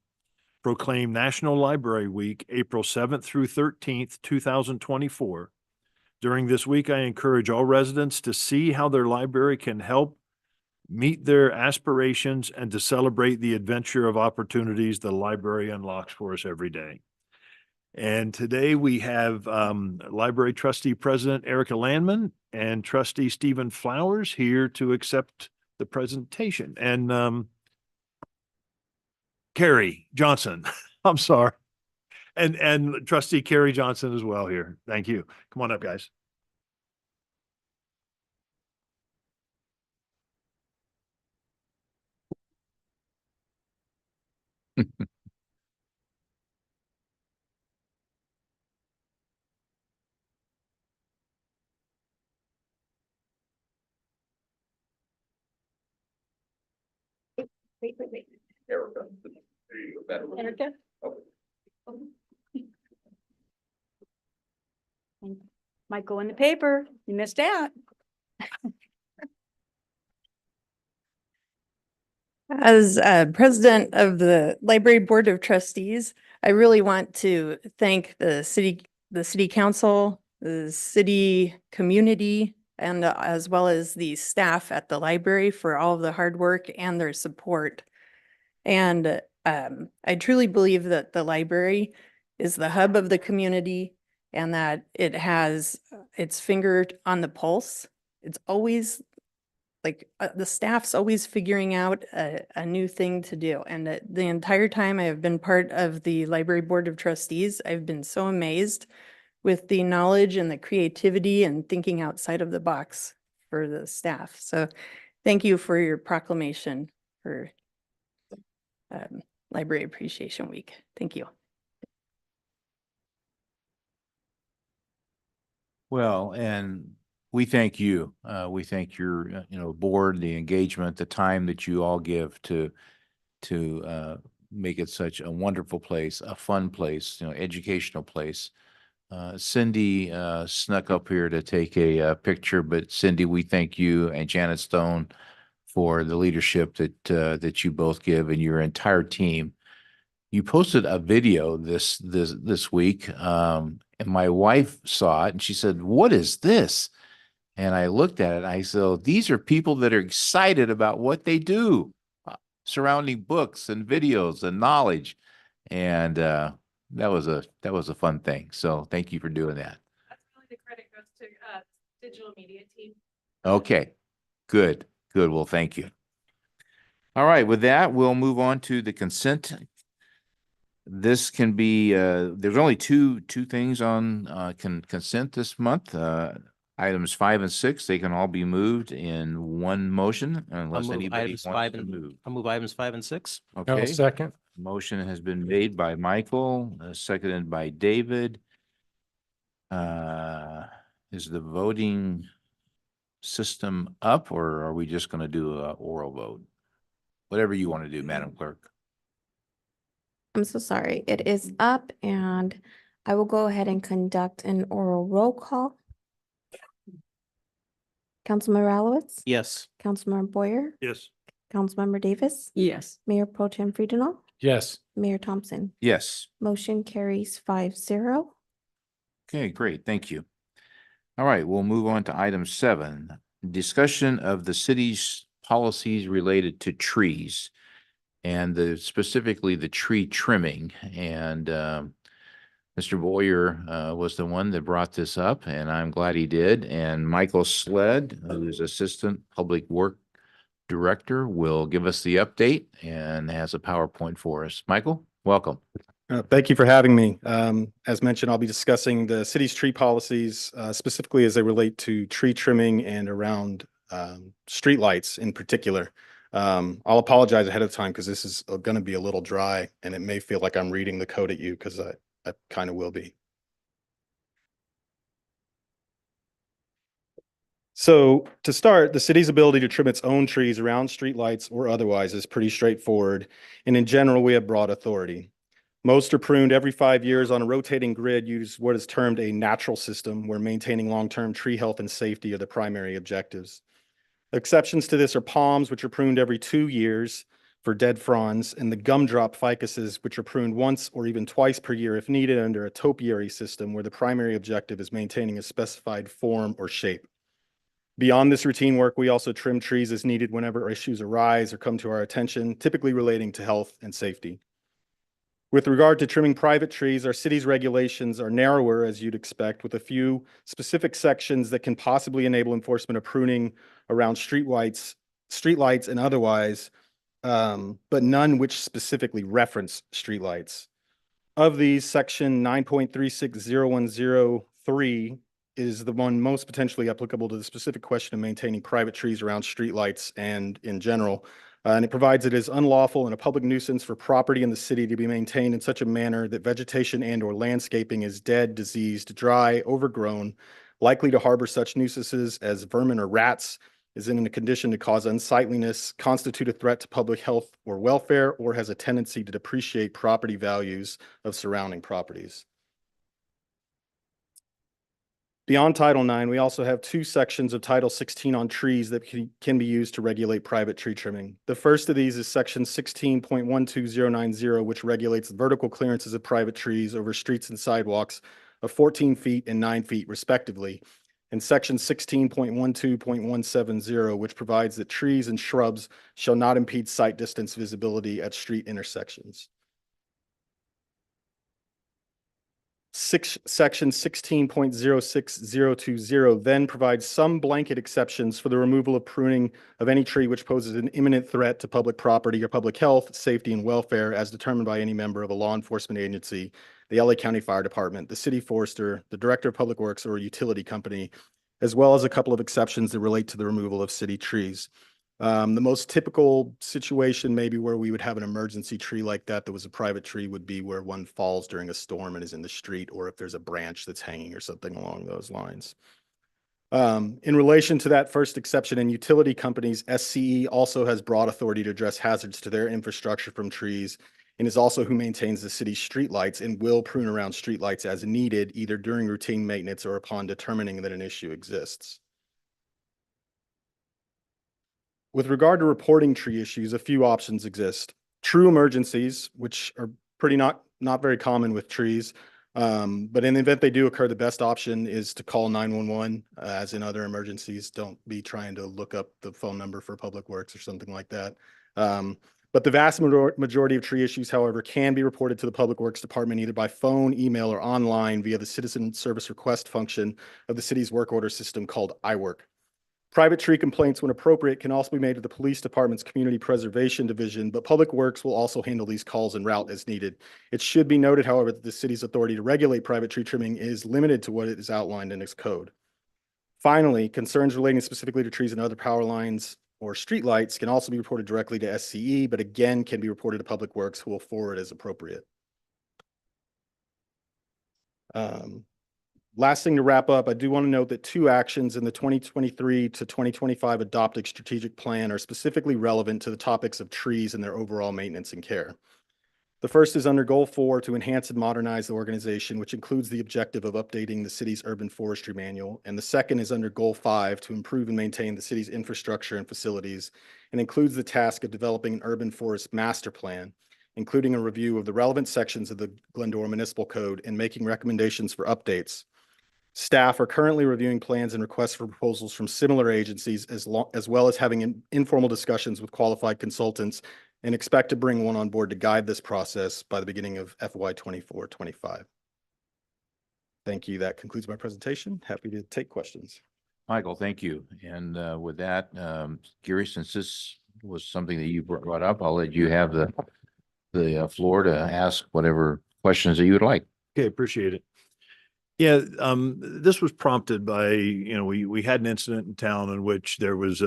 proclaim National Library Week, April 7th through 13th, 2024. During this week, I encourage all residents to see how their library can help meet their aspirations and to celebrate the adventure of opportunities the library unlocks for us every day. And today we have Library Trustee President Erica Landman and Trustee Stephen Flowers here to accept the presentation. And Carrie Johnson, I'm sorry. And Trustee Carrie Johnson as well here. Thank you. Come on up, guys. Wait, wait, wait. Erica. There you go. Better. Erica? Might go in the paper. You missed out. As president of the Library Board of Trustees, I really want to thank the city council, the city community, and as well as the staff at the library for all of the hard work and their support. And I truly believe that the library is the hub of the community and that it has its finger on the pulse. It's always like the staff's always figuring out a new thing to do. And the entire time I have been part of the Library Board of Trustees, I've been so amazed with the knowledge and the creativity and thinking outside of the box for the staff. So thank you for your proclamation for Library Appreciation Week. Thank you. Well, and we thank you. We thank your, board, the engagement, the time that you all give to make it such a wonderful place, a fun place, educational place. Cindy snuck up here to take a picture, but Cindy, we thank you and Janet Stone for the leadership that you both give and your entire team. You posted a video this week, and my wife saw it and she said, "What is this?" And I looked at it and I said, "Oh, these are people that are excited about what they do, surrounding books and videos and knowledge." And that was a fun thing. So thank you for doing that. That's really the credit goes to digital media team. Okay, good. Well, thank you. All right, with that, we'll move on to the consent. This can be, there's only two things on consent this month. Items 5 and 6, they can all be moved in one motion unless anybody wants to move. I'll move items 5 and 6. Okay. Second. Motion has been made by Michael, seconded by David. Is the voting system up, or are we just going to do an oral vote? Whatever you want to do, Madam Clerk. I'm so sorry. It is up, and I will go ahead and conduct an oral roll call. Councilmember Ralowitz? Yes. Councilmember Boyer? Yes. Councilmember Davis? Yes. Mayor Pro Tem Friedenow? Yes. Mayor Thompson? Yes. Motion carries 5-0. Okay, great. Thank you. All right, we'll move on to item 7, discussion of the city's policies related to trees and specifically the tree trimming. And Mr. Boyer was the one that brought this up, and I'm glad he did. And Michael Sled, who's Assistant Public Work Director, will give us the update and has a PowerPoint for us. Michael, welcome. Thank you for having me. As mentioned, I'll be discussing the city's tree policies, specifically as they relate to tree trimming and around streetlights in particular. I'll apologize ahead of time because this is going to be a little dry and it may feel like I'm reading the code at you because I kind of will be. So to start, the city's ability to trim its own trees around streetlights or otherwise is pretty straightforward. And in general, we have broad authority. Most are pruned every 5 years on a rotating grid, use what is termed a natural system, where maintaining long-term tree health and safety are the primary objectives. Exceptions to this are palms, which are pruned every 2 years for dead fronds, and the gumdrop ficuses, which are pruned once or even twice per year if needed under a topiary system, where the primary objective is maintaining a specified form or shape. Beyond this routine work, we also trim trees as needed whenever issues arise or come to our attention, typically relating to health and safety. With regard to trimming private trees, our city's regulations are narrower, as you'd expect, with a few specific sections that can possibly enable enforcement of pruning around streetlights and otherwise, but none which specifically reference streetlights. Of these, section 9.36010.3 is the one most potentially applicable to the specific question of maintaining private trees around streetlights and in general. And it provides it is unlawful and a public nuisance for property in the city to be maintained in such a manner that vegetation and/or landscaping is dead, diseased, dry, overgrown, likely to harbor such nuisances as vermin or rats, is in a condition to cause unsightliness, constitute a threat to public health or welfare, or has a tendency to depreciate property values of surrounding properties. Beyond Title IX, we also have two sections of Title 16 on trees that can be used to regulate private tree trimming. The first of these is Section 16.12090, which regulates vertical clearances of private trees over streets and sidewalks of 14 feet and 9 feet respectively, and Section 16.12.170, which provides that trees and shrubs shall not impede sight distance visibility at street intersections. Section 16.06020 then provides some blanket exceptions for the removal of pruning of any tree which poses an imminent threat to public property or public health, safety, and welfare as determined by any member of a law enforcement agency, the LA County Fire Department, the city forester, the director of public works, or a utility company, as well as a couple of exceptions that relate to the removal of city trees. The most typical situation maybe where we would have an emergency tree like that was a private tree would be where one falls during a storm and is in the street, or if there's a branch that's hanging or something along those lines. In relation to that first exception in utility companies, SCE also has broad authority to address hazards to their infrastructure from trees, and is also who maintains the city's streetlights and will prune around streetlights as needed, either during routine maintenance or upon determining that an issue exists. With regard to reporting tree issues, a few options exist. True emergencies, which are not very common with trees, but in the event they do occur, the best option is to call 911, as in other emergencies. Don't be trying to look up the phone number for Public Works or something like that. But the vast majority of tree issues, however, can be reported to the Public Works Department either by phone, email, or online via the citizen service request function of the city's work order system called iWork. Private tree complaints, when appropriate, can also be made to the Police Department's Community Preservation Division, but Public Works will also handle these calls en route as needed. It should be noted, however, that the city's authority to regulate private tree trimming is limited to what is outlined in its code. Finally, concerns relating specifically to trees and other power lines or streetlights can also be reported directly to SCE, but again can be reported to Public Works, who will forward as appropriate. Last thing to wrap up, I do want to note that two actions in the 2023 to 2025 adopted strategic plan are specifically relevant to the topics of trees and their overall maintenance and care. The first is under Goal 4 to enhance and modernize the organization, which includes the objective of updating the city's urban forestry manual. And the second is under Goal 5 to improve and maintain the city's infrastructure and facilities, and includes the task of developing an urban forest master plan, including a review of the relevant sections of the Glendora Municipal Code and making recommendations for updates. Staff are currently reviewing plans and requests for proposals from similar agencies, as well as having informal discussions with qualified consultants, and expect to bring one on board to guide this process by the beginning of FY 24-25. Thank you. That concludes my presentation. Happy to take questions. Michael, thank you. And with that, Gary, since this was something that you brought up, I'll let you have the floor to ask whatever questions that you would like. Okay, appreciate it. Yeah, this was prompted by, we had an incident in town in which there was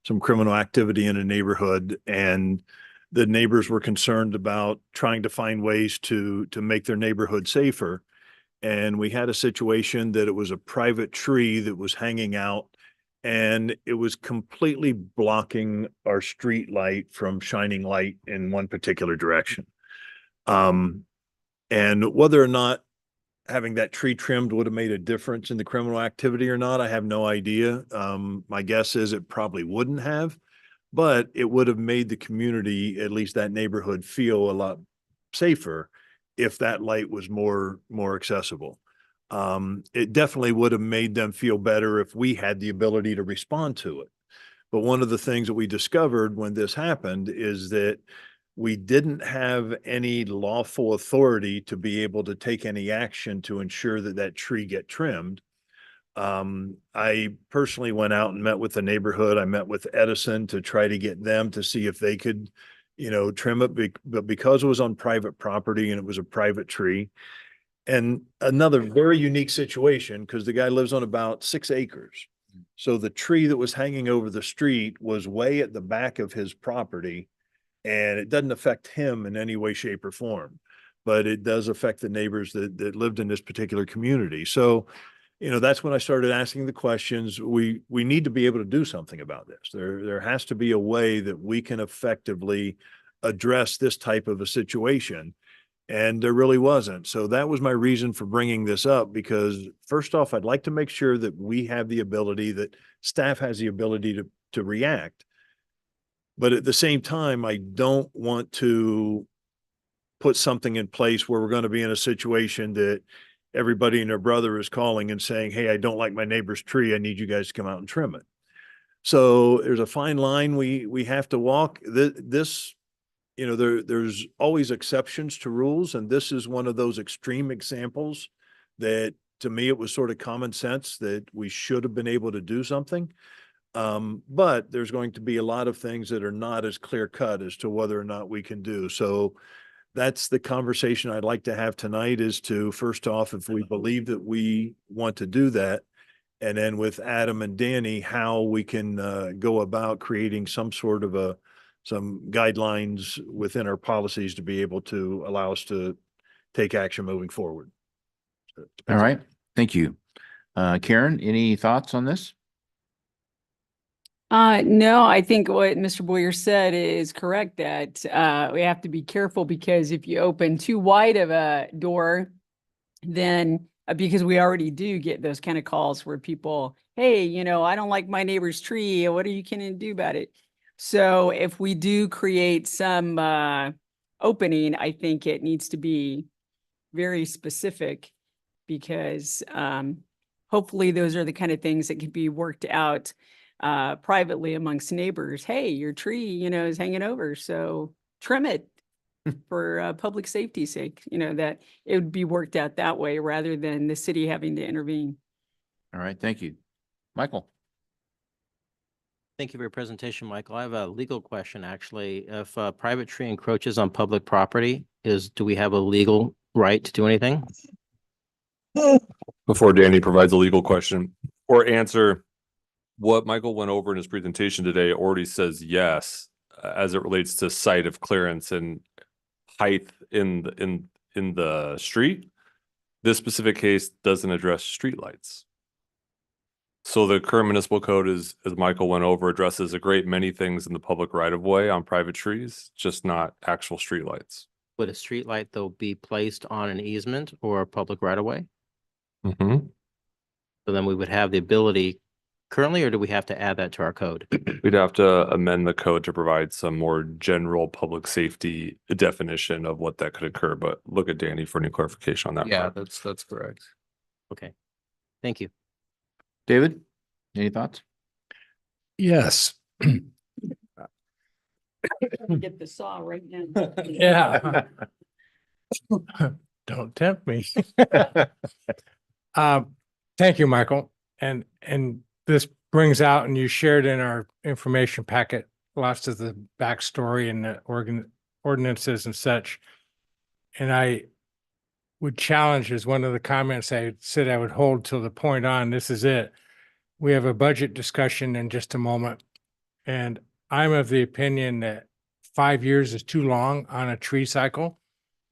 some criminal activity in a neighborhood, and the neighbors were concerned about trying to find ways to make their neighborhood safer. And we had a situation that it was a private tree that was hanging out, and it was completely blocking our street light from shining light in one particular direction. And whether or not having that tree trimmed would have made a difference in the criminal activity or not, I have no idea. My guess is it probably wouldn't have, but it would have made the community, at least that neighborhood, feel a lot safer if that light was more accessible. It definitely would have made them feel better if we had the ability to respond to it. But one of the things that we discovered when this happened is that we didn't have any lawful authority to be able to take any action to ensure that that tree get trimmed. I personally went out and met with the neighborhood. I met with Edison to try to get them to see if they could, trim it, but because it was on private property and it was a private tree. And another very unique situation, because the guy lives on about 6 acres. So the tree that was hanging over the street was way at the back of his property, and it doesn't affect him in any way, shape, or form, but it does affect the neighbors that lived in this particular community. So, that's when I started asking the questions. We need to be able to do something about this. There has to be a way that we can effectively address this type of a situation. And there really wasn't. So that was my reason for bringing this up, because first off, I'd like to make sure that we have the ability, that staff has the ability to react. But at the same time, I don't want to put something in place where we're going to be in a situation that everybody and their brother is calling and saying, hey, I don't like my neighbor's tree. I need you guys to come out and trim it. So there's a fine line we have to walk. This, there's always exceptions to rules. And this is one of those extreme examples that, to me, it was sort of common sense that we should have been able to do something. But there's going to be a lot of things that are not as clear cut as to whether or not we can do. So that's the conversation I'd like to have tonight, is to, first off, if we believe that we want to do that, and then with Adam and Danny, how we can go about creating some sort of some guidelines within our policies to be able to allow us to take action moving forward. All right. Thank you. Karen, any thoughts on this? No, I think what Mr. Boyer said is correct, that we have to be careful, because if you open too wide of a door, then because we already do get those kind of calls where people, hey, I don't like my neighbor's tree. What are you going to do about it? So if we do create some opening, I think it needs to be very specific, because hopefully those are the kind of things that can be worked out privately amongst neighbors. Hey, your tree, is hanging over, so trim it for public safety's sake, that it would be worked out that way rather than the city having to intervene. All right. Thank you. Michael. Thank you for your presentation, Michael. I have a legal question, actually. If a private tree encroaches on public property, do we have a legal right to do anything? Before Danny provides a legal question or answer, what Michael went over in his presentation today already says yes, as it relates to site of clearance and height in the street. This specific case doesn't address streetlights. So the current municipal code is, as Michael went over, addresses a great many things in the public right of way on private trees, just not actual streetlights. Would a streetlight, though, be placed on an easement or a public right of way? Mm-hmm. So then we would have the ability currently, or do we have to add that to our code? We'd have to amend the code to provide some more general public safety definition of what that could occur, but look at Danny for any clarification on that. Yeah, part. that's correct. Okay. Thank you. David, any thoughts? Yes. Get the saw right now. Yeah. Don't tempt me. Thank you, Michael. And this brings out, and you shared in our information packet, lots of the backstory and the ordinances and such. And I would challenge, as one of the comments I said I would hold till the point on, this is it. We have a budget discussion in just a moment. And I'm of the opinion that 5 years is too long on a tree cycle,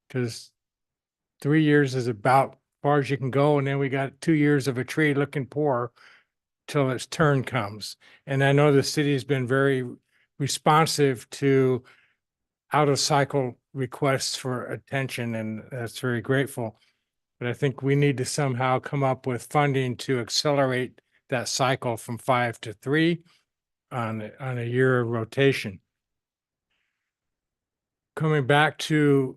because 3 years is about far as you can go. And then we got 2 years of a tree looking poor till its turn comes. And I know the city has been very responsive to out of cycle requests for attention, and that's very grateful. But I think we need to somehow come up with funding to accelerate that cycle from 5 to 3 on a year of rotation. Coming back to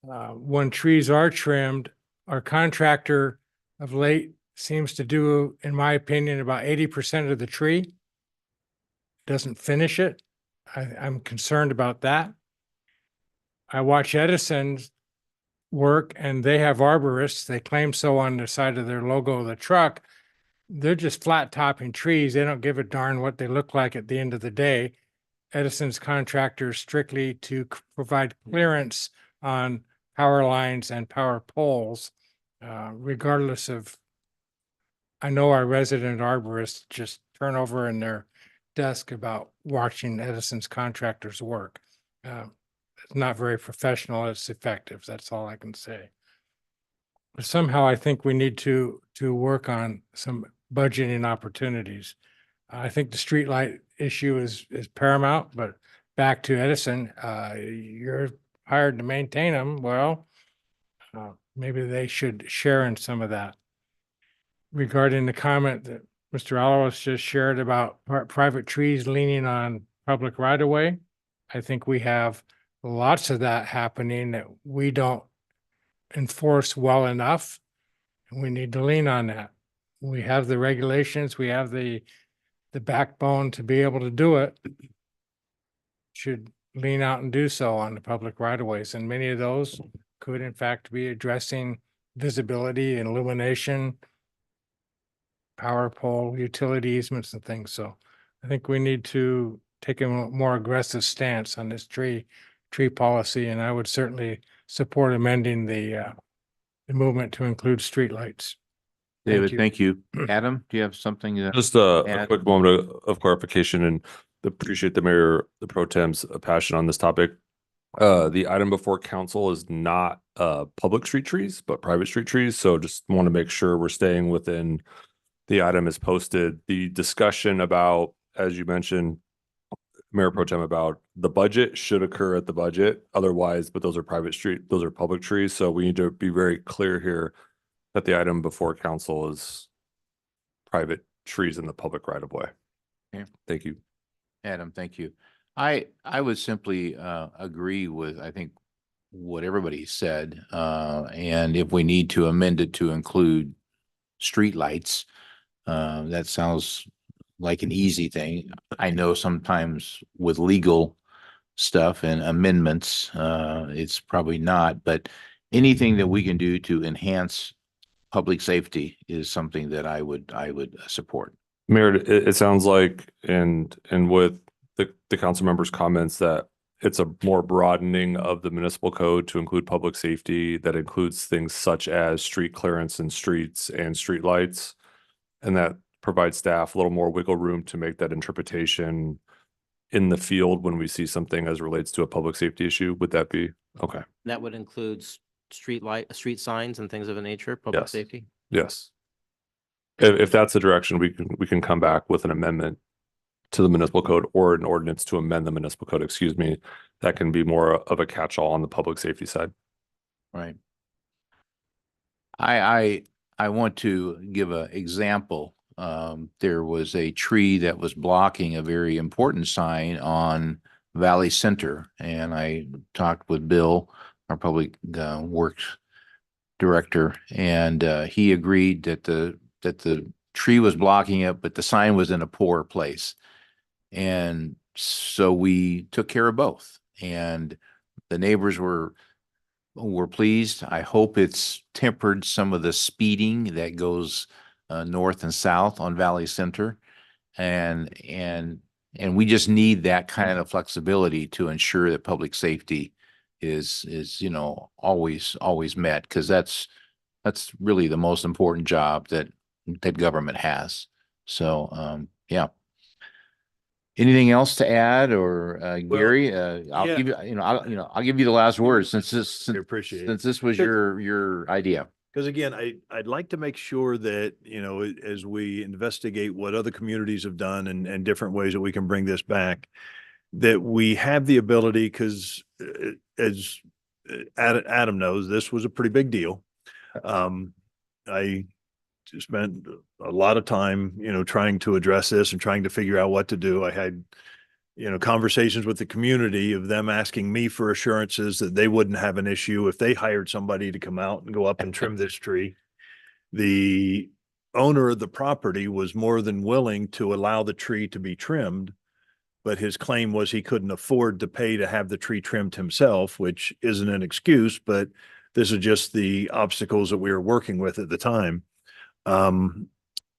when trees are trimmed, our contractor of late seems to do, in my opinion, about 80% of the tree. Doesn't finish it. I'm concerned about that. I watch Edison's work, and they have arborists. They claim so on the side of their logo of the truck. They're just flat topping trees. They don't give a darn what they look like at the end of the day. Edison's contractor is strictly to provide clearance on power lines and power poles, regardless of, I know our resident arborists just turn over in their desk about watching Edison's contractors work. It's not very professional. It's effective. That's all I can say. somehow I think we need to work on some budgeting opportunities. I think the streetlight issue is paramount, but back to Edison, you're hired to maintain them. Well, maybe they should share in some of that. Regarding the comment that Mr. Alawas just shared about private trees leaning on public right of way, I think we have lots of that happening that we don't enforce well enough. We need to lean on that. We have the regulations, we have the backbone to be able to do it. Should lean out and do so on the public right of ways. And many of those could in fact be addressing visibility and illumination, power pole, utility easements and things. So I think we need to take a more aggressive stance on this tree policy. And I would certainly support amending the movement to include streetlights. David, thank you. Adam, do you have something to Just a add? quick moment of clarification, and appreciate the mayor, the pro tem's passion on this topic. The item before council is not public street trees, but private street trees. So just want to make sure we're staying within the item is posted. The discussion about, as you mentioned, Mayor Pro Tem, about the budget should occur at the budget. Otherwise, but those are those are public trees. So we need to be very clear here that the item before council is private trees in the public right of way. Okay. Thank you. Adam, thank you. I would simply agree with, I think, what everybody said. And if we need to amend it to include streetlights, that sounds like an easy thing. I know sometimes with legal stuff and amendments, it's probably not, but anything that we can do to enhance public safety is something that I would support. Mayor, it sounds like, and with the council members' comments, that it's a more broadening of the municipal code to include public safety that includes things such as street clearance and streets and street lights, and that provides staff a little more wiggle room to make that interpretation in the field when we see something as relates to a public safety issue. Would that be okay? That would include street signs and things of a nature, public Yes. safety. Yes. If that's the direction, we can come back with an amendment to the municipal code or an ordinance to amend the municipal code, excuse me, that can be more of a catch-all on the public safety side. Right. I want to give an example. There was a tree that was blocking a very important sign on Valley Center, and I talked with Bill, our public works director, and he agreed that the tree was blocking it, but the sign was in a poor place. And so we took care of both, and the neighbors were pleased. I hope it's tempered some of the speeding that goes north and south on Valley Center. And we just need that kind of flexibility to ensure that public safety is, you know, always met, because that's really the most important job that government has. So, yeah. Anything else to add, or Gary? I'll give you, I'll give you the last word since this was your idea. Because again, I'd like to make sure that, as we investigate what other communities have done and different ways that we can bring this back, that we have the ability, because as Adam knows, this was a pretty big deal. I spent a lot of time, trying to address this and trying to figure out what to do. I had, conversations with the community of them asking me for assurances that they wouldn't have an issue if they hired somebody to come out and go up and trim this tree. The owner of the property was more than willing to allow the tree to be trimmed, but his claim was he couldn't afford to pay to have the tree trimmed himself, which isn't an excuse, but this is just the obstacles that we were working with at the time.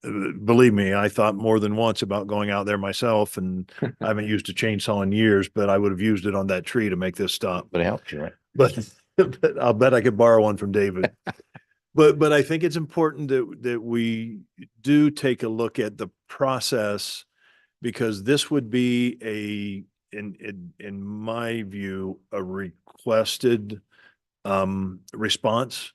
Believe me, I thought more than once about going out there myself, and I haven't used a chainsaw in years, but I would have used it on that tree to make this stop. But it helped you, right? But I'll bet I could borrow one from David. But I think it's important that we do take a look at the process, because this would be in my view, a requested response.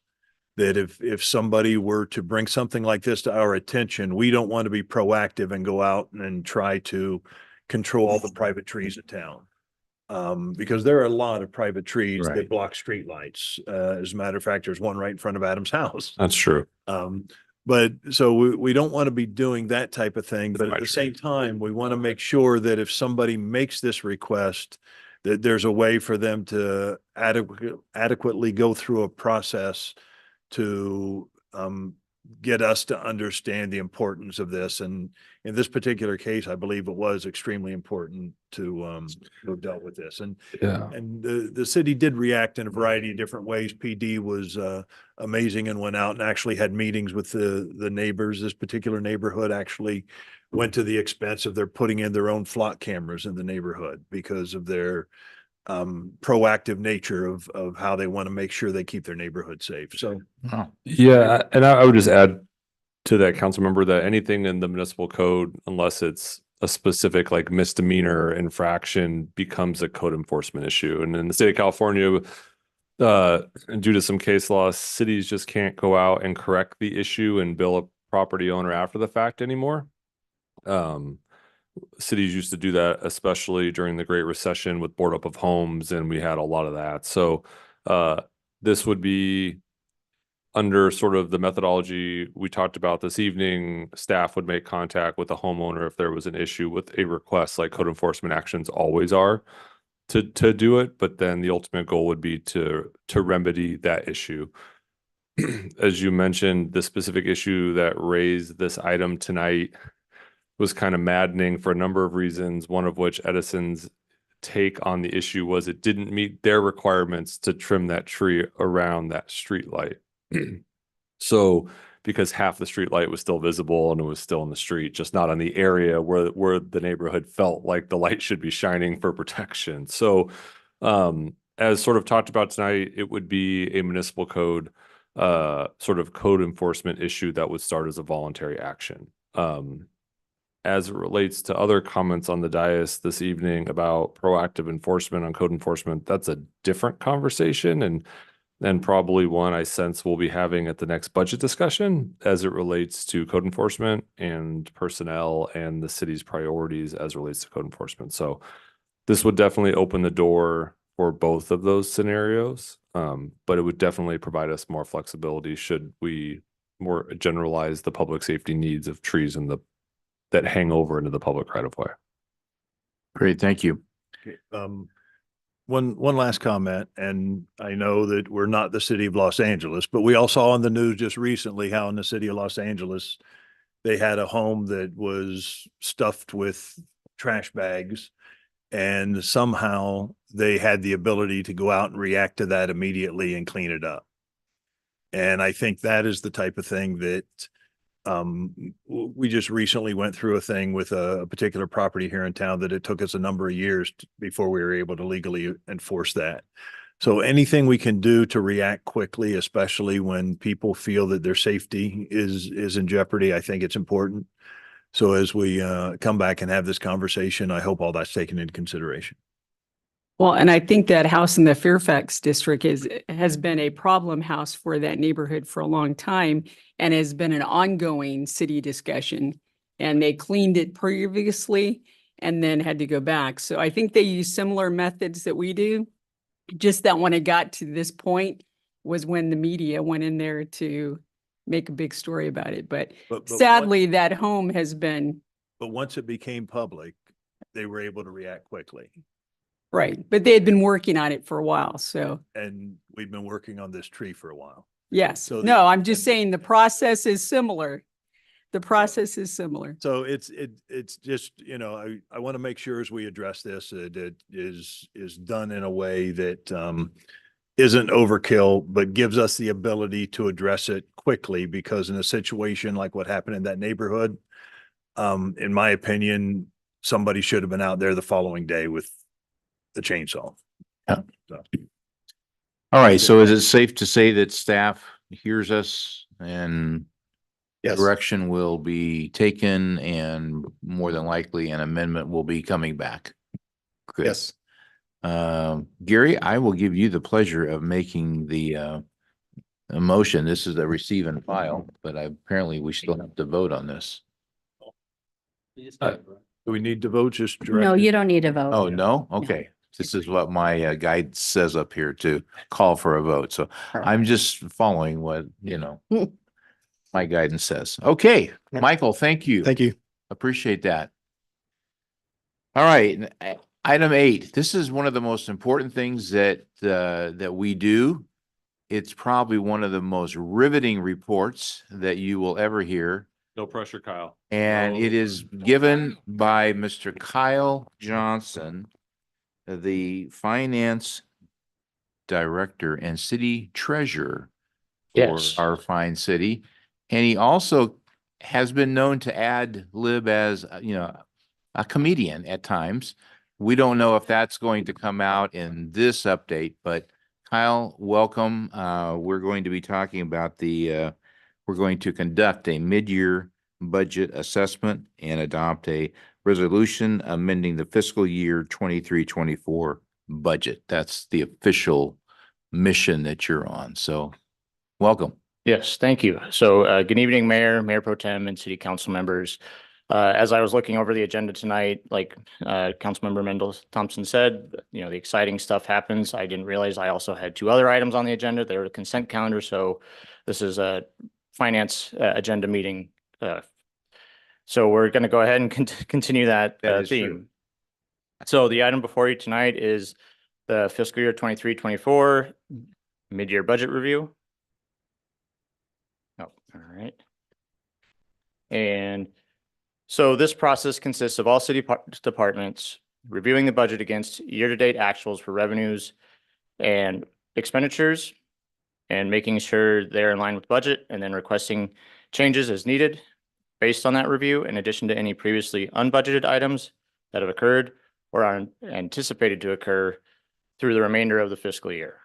that if somebody were to bring something like this to our attention, we don't want to be proactive and go out and try to control all the private trees in town. Because there are a lot of private trees Right. that block streetlights. As a matter of fact, there's one right in front of Adam's house. That's true. But so we don't want to be doing that type of thing, but at the same time, we want to make sure that if somebody makes this request, that there's a way for them to adequately go through a process to get us to understand the importance of this. And in this particular case, I believe it was extremely important to have dealt with this. And Yeah. and the city did react in a variety of different ways. PD was amazing and went out and actually had meetings with the neighbors. This particular neighborhood actually went to the expense of their putting in their own flock cameras in the neighborhood because of their proactive nature of how they want to make sure they keep their neighborhood safe. So Yeah, and I would just add to that, council member, that anything in the municipal code, unless it's a specific like misdemeanor infraction, becomes a code enforcement issue. And in the state of California, due to some case law, cities just can't go out and correct the issue and bill a property owner after the fact anymore. Cities used to do that, especially during the Great Recession with board up of homes, and we had a lot of that. So this would be under sort of the methodology we talked about this evening. Staff would make contact with the homeowner if there was an issue with a request, like code enforcement actions always are, to do it. But then the ultimate goal would be to remedy that issue. As you mentioned, the specific issue that raised this item tonight was kind of maddening for a number of reasons, one of which Edison's take on the issue was it didn't meet their requirements to trim that tree around that street light. So because half the street light was still visible and it was still in the street, just not on the area where the neighborhood felt like the light should be shining for protection. So as sort of talked about tonight, it would be a municipal code sort of code enforcement issue that would start as a voluntary action. As it relates to other comments on the dais this evening about proactive enforcement on code enforcement, that's a different conversation and probably one I sense we'll be having at the next budget discussion as it relates to code enforcement and personnel and the city's priorities as it relates to code enforcement. So this would definitely open the door for both of those scenarios, but it would definitely provide us more flexibility should we more generalize the public safety needs of trees that hang over into the public right of way. Great, thank you. Okay, one last comment, and I know that we're not the city of Los Angeles, but we all saw on the news just recently how in the city of Los Angeles, they had a home that was stuffed with trash bags, and somehow they had the ability to go out and react to that immediately and clean it up. And I think that is the type of thing that we just recently went through a thing with a particular property here in town that it took us a number of years before we were able to legally enforce that. So anything we can do to react quickly, especially when people feel that their safety is in jeopardy, I think it's important. So as we come back and have this conversation, I hope all that's taken into consideration. Well, and I think that house in the Fairfax district has been a problem house for that neighborhood for a long time and has been an ongoing city discussion. And they cleaned it previously and then had to go back. So I think they use similar methods that we do. Just that when it got to this point was when the media went in there to make a big story about it. But sadly, that home has been. But once it became public, they were able to react quickly. Right, but they had been working on it for a while, so. And we've been working on this tree for a while. Yes, So no, I'm just saying the process is similar. The process is similar. So it's just, you know, I want to make sure as we address this, that it is done in a way that isn't overkill, but gives us the ability to address it quickly, because in a situation like what happened in that neighborhood, in my opinion, somebody should have been out there the following day with the chainsaw. Yeah. So. All right, so is it safe to say that staff hears us and Yes. direction will be taken and more than likely an amendment will be coming back? Good. Yes. Gary, I will give you the pleasure of making the a motion. This is a receive and file, but apparently we still have to vote on this. Do we need to vote just No, directly? you don't need to vote. Oh, no? Okay. This is what my guide says up here to call for a vote. So I'm just following what, my guidance says. Okay, Michael, thank you. Thank you. Appreciate that. All right, item 8. This is one of the most important things that we do. It's probably one of the most riveting reports that you will ever hear. No pressure, Kyle. And No it is given by Mr. Kyle Johnson, the finance director and city treasurer for Yes. our fine city. And he also has been known to ad lib as, a comedian at times. We don't know if that's going to come out in this update, but Kyle, welcome. We're going to be talking about we're going to conduct a mid-year budget assessment and adopt a resolution amending the fiscal year 23-24 budget. That's the official mission that you're on. So welcome. Yes, thank you. So good evening, Mayor, Mayor Pro Tem, and City Council members. As I was looking over the agenda tonight, like Councilmember Mendel Thompson said, the exciting stuff happens. I didn't realize I also had 2 other items on the agenda. They were the consent calendar. So this is a finance agenda meeting. So we're going to go ahead and continue that That is theme. true. So the item before you tonight is the fiscal year 23-24 mid-year budget review. Oh, all right. And so this process consists of all city departments reviewing the budget against year-to-date actuals for revenues and expenditures and making sure they're in line with budget, and then requesting changes as needed based on that review, in addition to any previously unbudgeted items that have occurred or are anticipated to occur through the remainder of the fiscal year.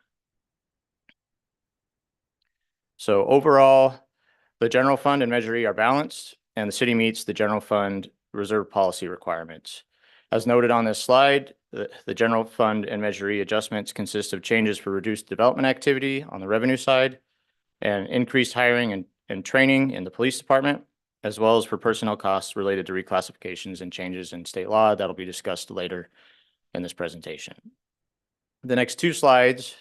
So overall, the general fund and Measure E are balanced, and the city meets the general fund reserve policy requirements. As noted on this slide, the general fund and Measure E adjustments consist of changes for reduced development activity on the revenue side and increased hiring and training in the police department, as well as for personnel costs related to reclassifications and changes in state law that'll be discussed later in this presentation. The next 2 slides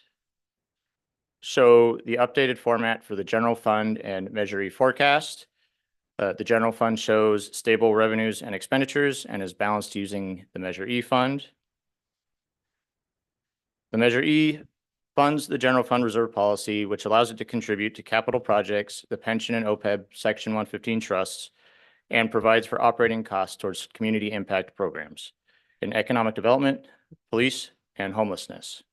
show the updated format for the general fund and Measure E forecast. The general fund shows stable revenues and expenditures and is balanced using the Measure E fund. The Measure E funds the general fund reserve policy, which allows it to contribute to capital projects, the pension and OPEB Section 115 trusts, and provides for operating costs towards community impact programs in economic development, police, and homelessness.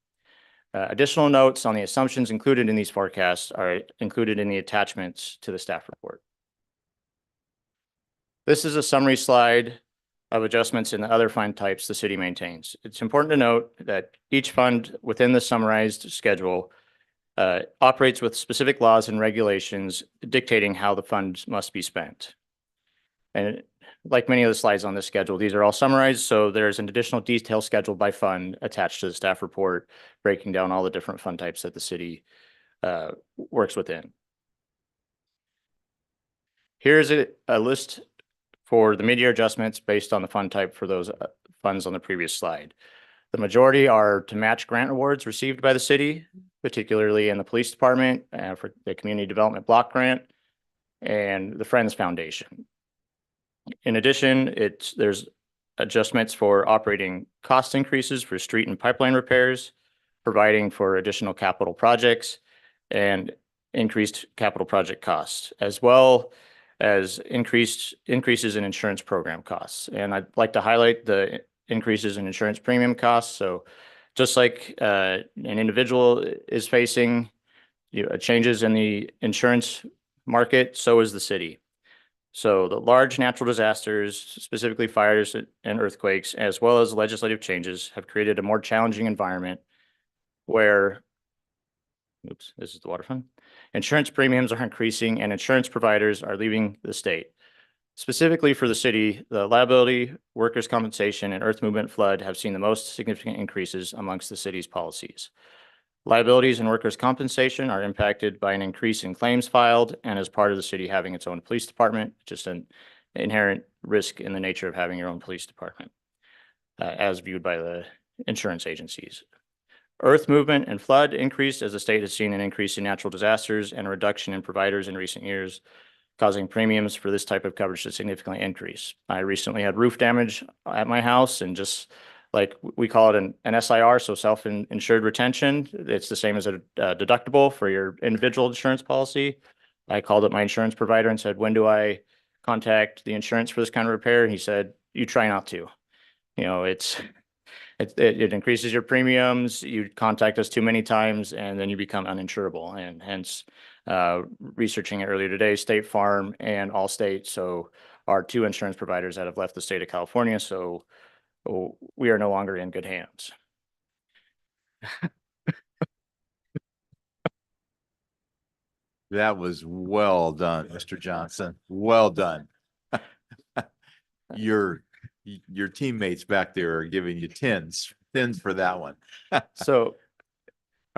Additional notes on the assumptions included in these forecasts are included in the attachments to the staff report. This is a summary slide of adjustments in the other fund types the city maintains. It's important to note that each fund within the summarized schedule operates with specific laws and regulations dictating how the funds must be spent. And like many of the slides on this schedule, these are all summarized, so there's an additional detail schedule by fund attached to the staff report, breaking down all the different fund types that the city works within. Here's a list for the mid-year adjustments based on the fund type for those funds on the previous slide. The majority are to match grant awards received by the city, particularly in the police department for the community development block grant and the Friends Foundation. In addition, there's adjustments for operating cost increases for street and pipeline repairs, providing for additional capital projects and increased capital project costs, as well as increases in insurance program costs. And I'd like to highlight the increases in insurance premium costs. So just like an individual is facing changes in the insurance market, so is the city. So the large natural disasters, specifically fires and earthquakes, as well as legislative changes, have created a more challenging environment where, oops, this is the water fund. Insurance premiums are increasing and insurance providers are leaving the state. Specifically for the city, the liability, workers' compensation, and earth movement flood have seen the most significant increases amongst the city's policies. Liabilities and workers' compensation are impacted by an increase in claims filed and as part of the city having its own police department, just an inherent risk in the nature of having your own police department, as viewed by the insurance agencies. Earth movement and flood increased as the state has seen an increase in natural disasters and a reduction in providers in recent years, causing premiums for this type of coverage to significantly increase. I recently had roof damage at my house, and just like we call it an SIR, so self-insured retention. It's the same as a deductible for your individual insurance policy. I called up my insurance provider and said, when do I contact the insurance for this kind of repair? And he said, you try not to. You know, it increases your premiums, you contact us too many times, and then you become uninsurable. And hence, researching it earlier today, State Farm and Allstate, so are two insurance providers that have left the state of California. So we are no longer in good hands. That was well done, Mr. Johnson. Well done. Your teammates back there are giving you tens for that one. So,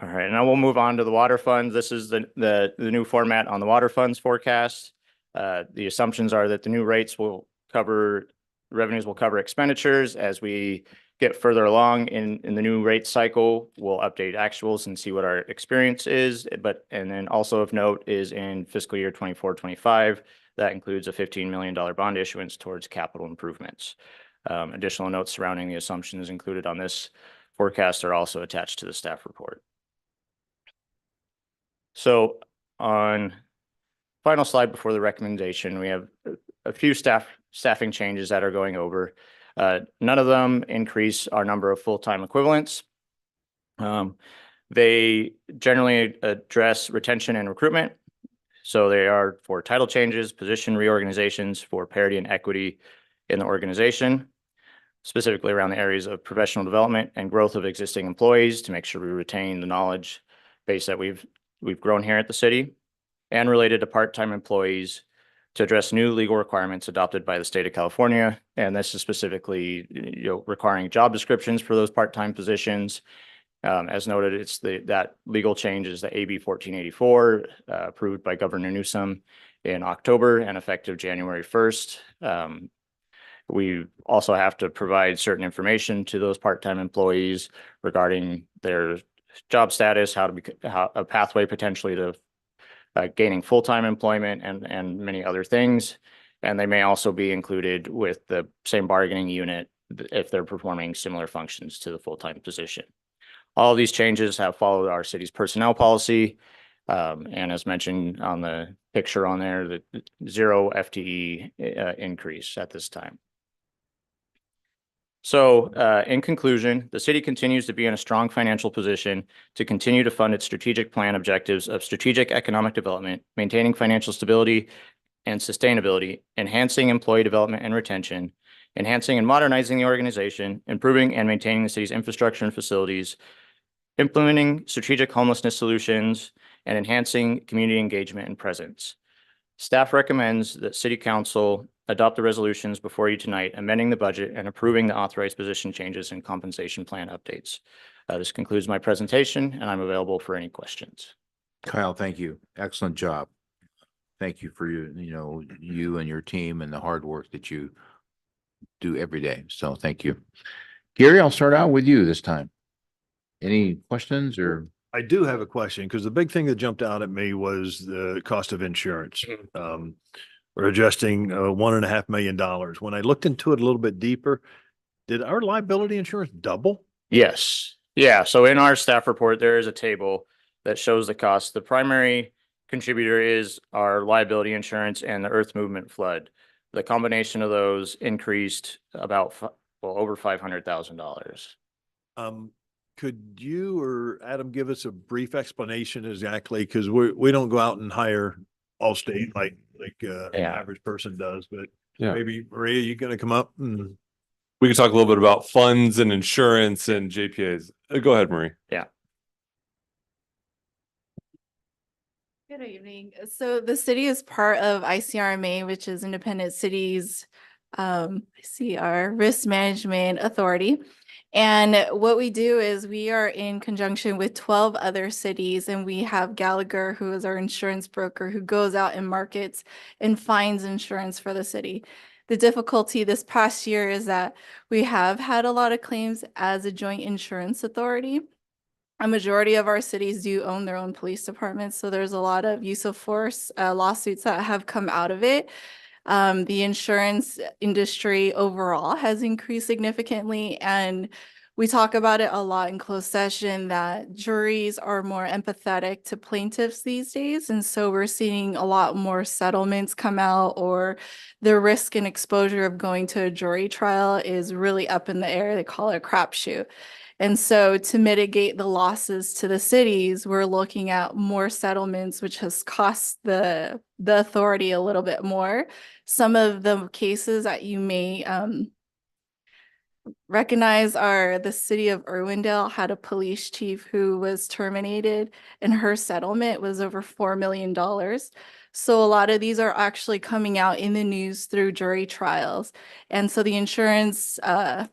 all right, now we'll move on to the water funds. This is the new format on the water funds forecast. The assumptions are that the new rates will cover, revenues will cover expenditures. As we get further along in the new rate cycle, we'll update actuals and see what our experience is. And then also of note is in fiscal year 24-25, that includes a $15 million bond issuance towards capital improvements. Additional notes surrounding the assumptions included on this forecast are also attached to the staff report. So on final slide before the recommendation, we have a few staffing changes that are going over. None of them increase our number of full-time equivalents. They generally address retention and recruitment. So they are for title changes, position reorganizations, for parity and equity in the organization, specifically around the areas of professional development and growth of existing employees to make sure we retain the knowledge base that we've grown here at the city, and related to part-time employees to address new legal requirements adopted by the state of California. And this is specifically, requiring job descriptions for those part-time positions. As noted, it's that legal change is the AB 1484, approved by Governor Newsom in October and effective January 1st. We also have to provide certain information to those part-time employees regarding their job status, how a pathway potentially to gaining full-time employment and many other things. And they may also be included with the same bargaining unit if they're performing similar functions to the full-time position. All of these changes have followed our city's personnel policy. And as mentioned on the picture on there, the 0 FTE increase at this time. So in conclusion, the city continues to be in a strong financial position to continue to fund its strategic plan objectives of strategic economic development, maintaining financial stability and sustainability, enhancing employee development and retention, enhancing and modernizing the organization, improving and maintaining the city's infrastructure and facilities, implementing strategic homelessness solutions, and enhancing community engagement and presence. Staff recommends that City Council adopt the resolutions before you tonight, amending the budget and approving the authorized position changes and compensation plan updates. This concludes my presentation, and I'm available for any questions. Kyle, thank you. Excellent job. Thank you for you and your team and the hard work that you do every day. So thank you. Gary, I'll start out with you this time. Any questions or? I do have a question, because the big thing that jumped out at me was the cost of insurance. We're adjusting $1.5 million. When I looked into it a little bit deeper, did our liability insurance double? Yes. Yeah. So in our staff report, there is a table that shows the cost. The primary contributor is our liability insurance and the earth movement flood. The combination of those increased about over $500,000. Could you or Adam give us a brief explanation exactly? Because we don't go out and hire Allstate like an average person does, but maybe Maria, you gonna come up and we can talk a little bit about funds and insurance and JPAs. Go ahead, Marie. Yeah. Good evening. So the city is part of ICRMA, which is Independent Cities, I see our Risk Management Authority. And what we do is we are in conjunction with 12 other cities, and we have Gallagher, who is our insurance broker, who goes out and markets and finds insurance for the city. The difficulty this past year is that we have had a lot of claims as a joint insurance authority. A majority of our cities do own their own police departments, so there's a lot of use of force lawsuits that have come out of it. The insurance industry overall has increased significantly, and we talk about it a lot in closed session that juries are more empathetic to plaintiffs these days. And so we're seeing a lot more settlements come out, or the risk and exposure of going to a jury trial is really up in the air. They call it a crapshoot. And so to mitigate the losses to the cities, we're looking at more settlements, which has cost the authority a little bit more. Some of the cases that you may recognize are the city of Irwindale had a police chief who was terminated, and her settlement was over $4 million. So a lot of these are actually coming out in the news through jury trials. And so the insurance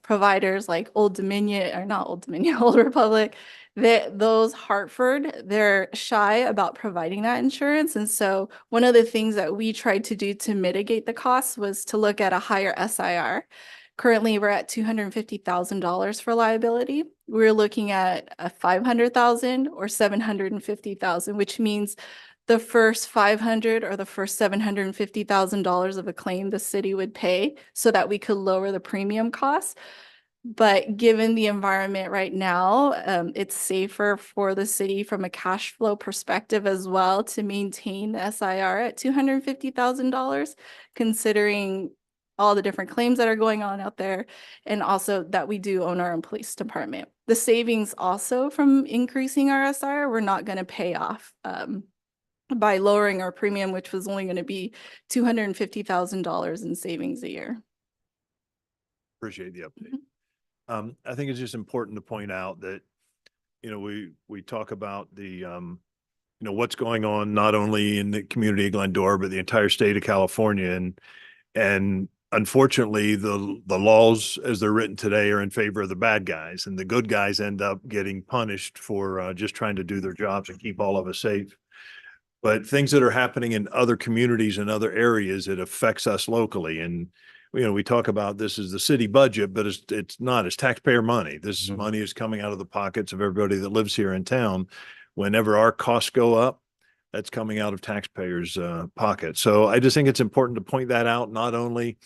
providers like Old Dominion, or not Old Dominion, Old Republic, those Hartford, they're shy about providing that insurance. And so one of the things that we tried to do to mitigate the costs was to look at a higher SIR. Currently, we're at $250,000 for liability. We're looking at a $500,000 or $750,000, which means the first $500,000 or the first $750,000 of a claim the city would pay so that we could lower the premium costs. But given the environment right now, it's safer for the city from a cash flow perspective as well to maintain the SIR at $250,000, considering all the different claims that are going on out there, and also that we do own our own police department. The savings also from increasing our SIR, we're not going to pay off by lowering our premium, which was only going to be $250,000 in savings a year. Appreciate the update. I think it's just important to point out that, you know, we talk about the, you know, what's going on not only in the community of Glendora, but the entire state of California. And unfortunately, the laws as they're written today are in favor of the bad guys, and the good guys end up getting punished for just trying to do their jobs and keep all of us safe. But things that are happening in other communities and other areas, it affects us locally. And, you know, we talk about this as the city budget, but it's not, it's taxpayer money. This money is coming out of the pockets of everybody that lives here in town. Whenever our costs go up, that's coming out of taxpayers' pockets. So I just think it's important to point that out. Not only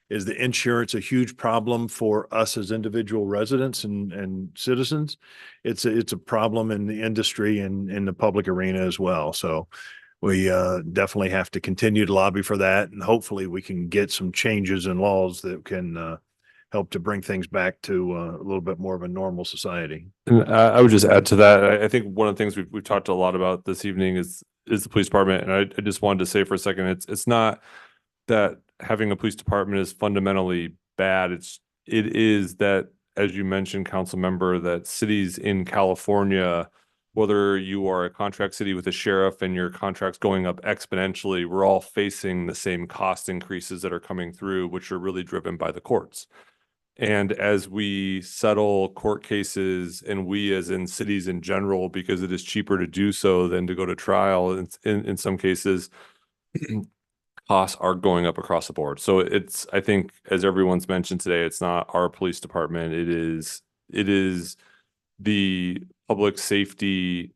is the insurance a huge problem for us as individual residents and citizens, it's a problem in the industry and in the public arena as well. So we definitely have to continue to lobby for that, and hopefully we can get some changes in laws that can help to bring things back to a little bit more of a normal society. And I would just add to that. I think one of the things we've talked a lot about this evening is the police department. And I just wanted to say for a second, it's not that having a police department is fundamentally bad. It is that, as you mentioned, council member, that cities in California, whether you are a contract city with a sheriff and your contract's going up exponentially, we're all facing the same cost increases that are coming through, which are really driven by the courts. And as we settle court cases, and we as in cities in general, because it is cheaper to do so than to go to trial in some cases, costs are going up across the board. So it's, I think, as everyone's mentioned today, it's not our police department. It is the public safety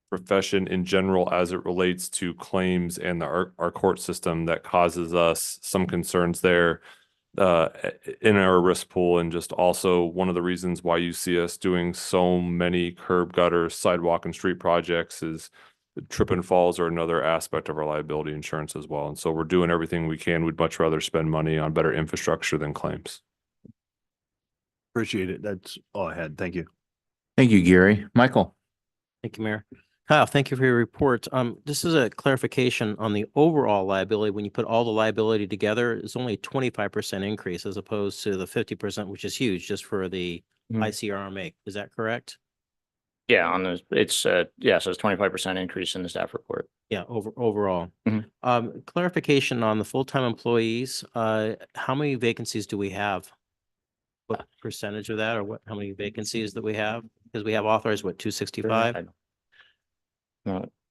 profession in general as it relates to claims and our court system that causes us some concerns there in our risk pool. And just also one of the reasons why you see us doing so many curb, gutter, sidewalk, and street projects is trip and falls are another aspect of our liability insurance as well. And so we're doing everything we can. We'd much rather spend money on better infrastructure than claims. Appreciate it. That's all I had. Thank you. Thank you, Gary. Michael. Thank you, Mayor. Kyle, thank you for your report. This is a clarification on the overall liability. When you put all the liability together, it's only a 25% increase as opposed to the 50%, which is huge just for the ICRMA. Is that correct? Yeah, on the, it's, yeah, so it's 25% increase in the staff report. Yeah, overall. Clarification on the full-time employees. How many vacancies do we have? what percentage of that or what, how many vacancies that we have? Because we have authorized, what, 265?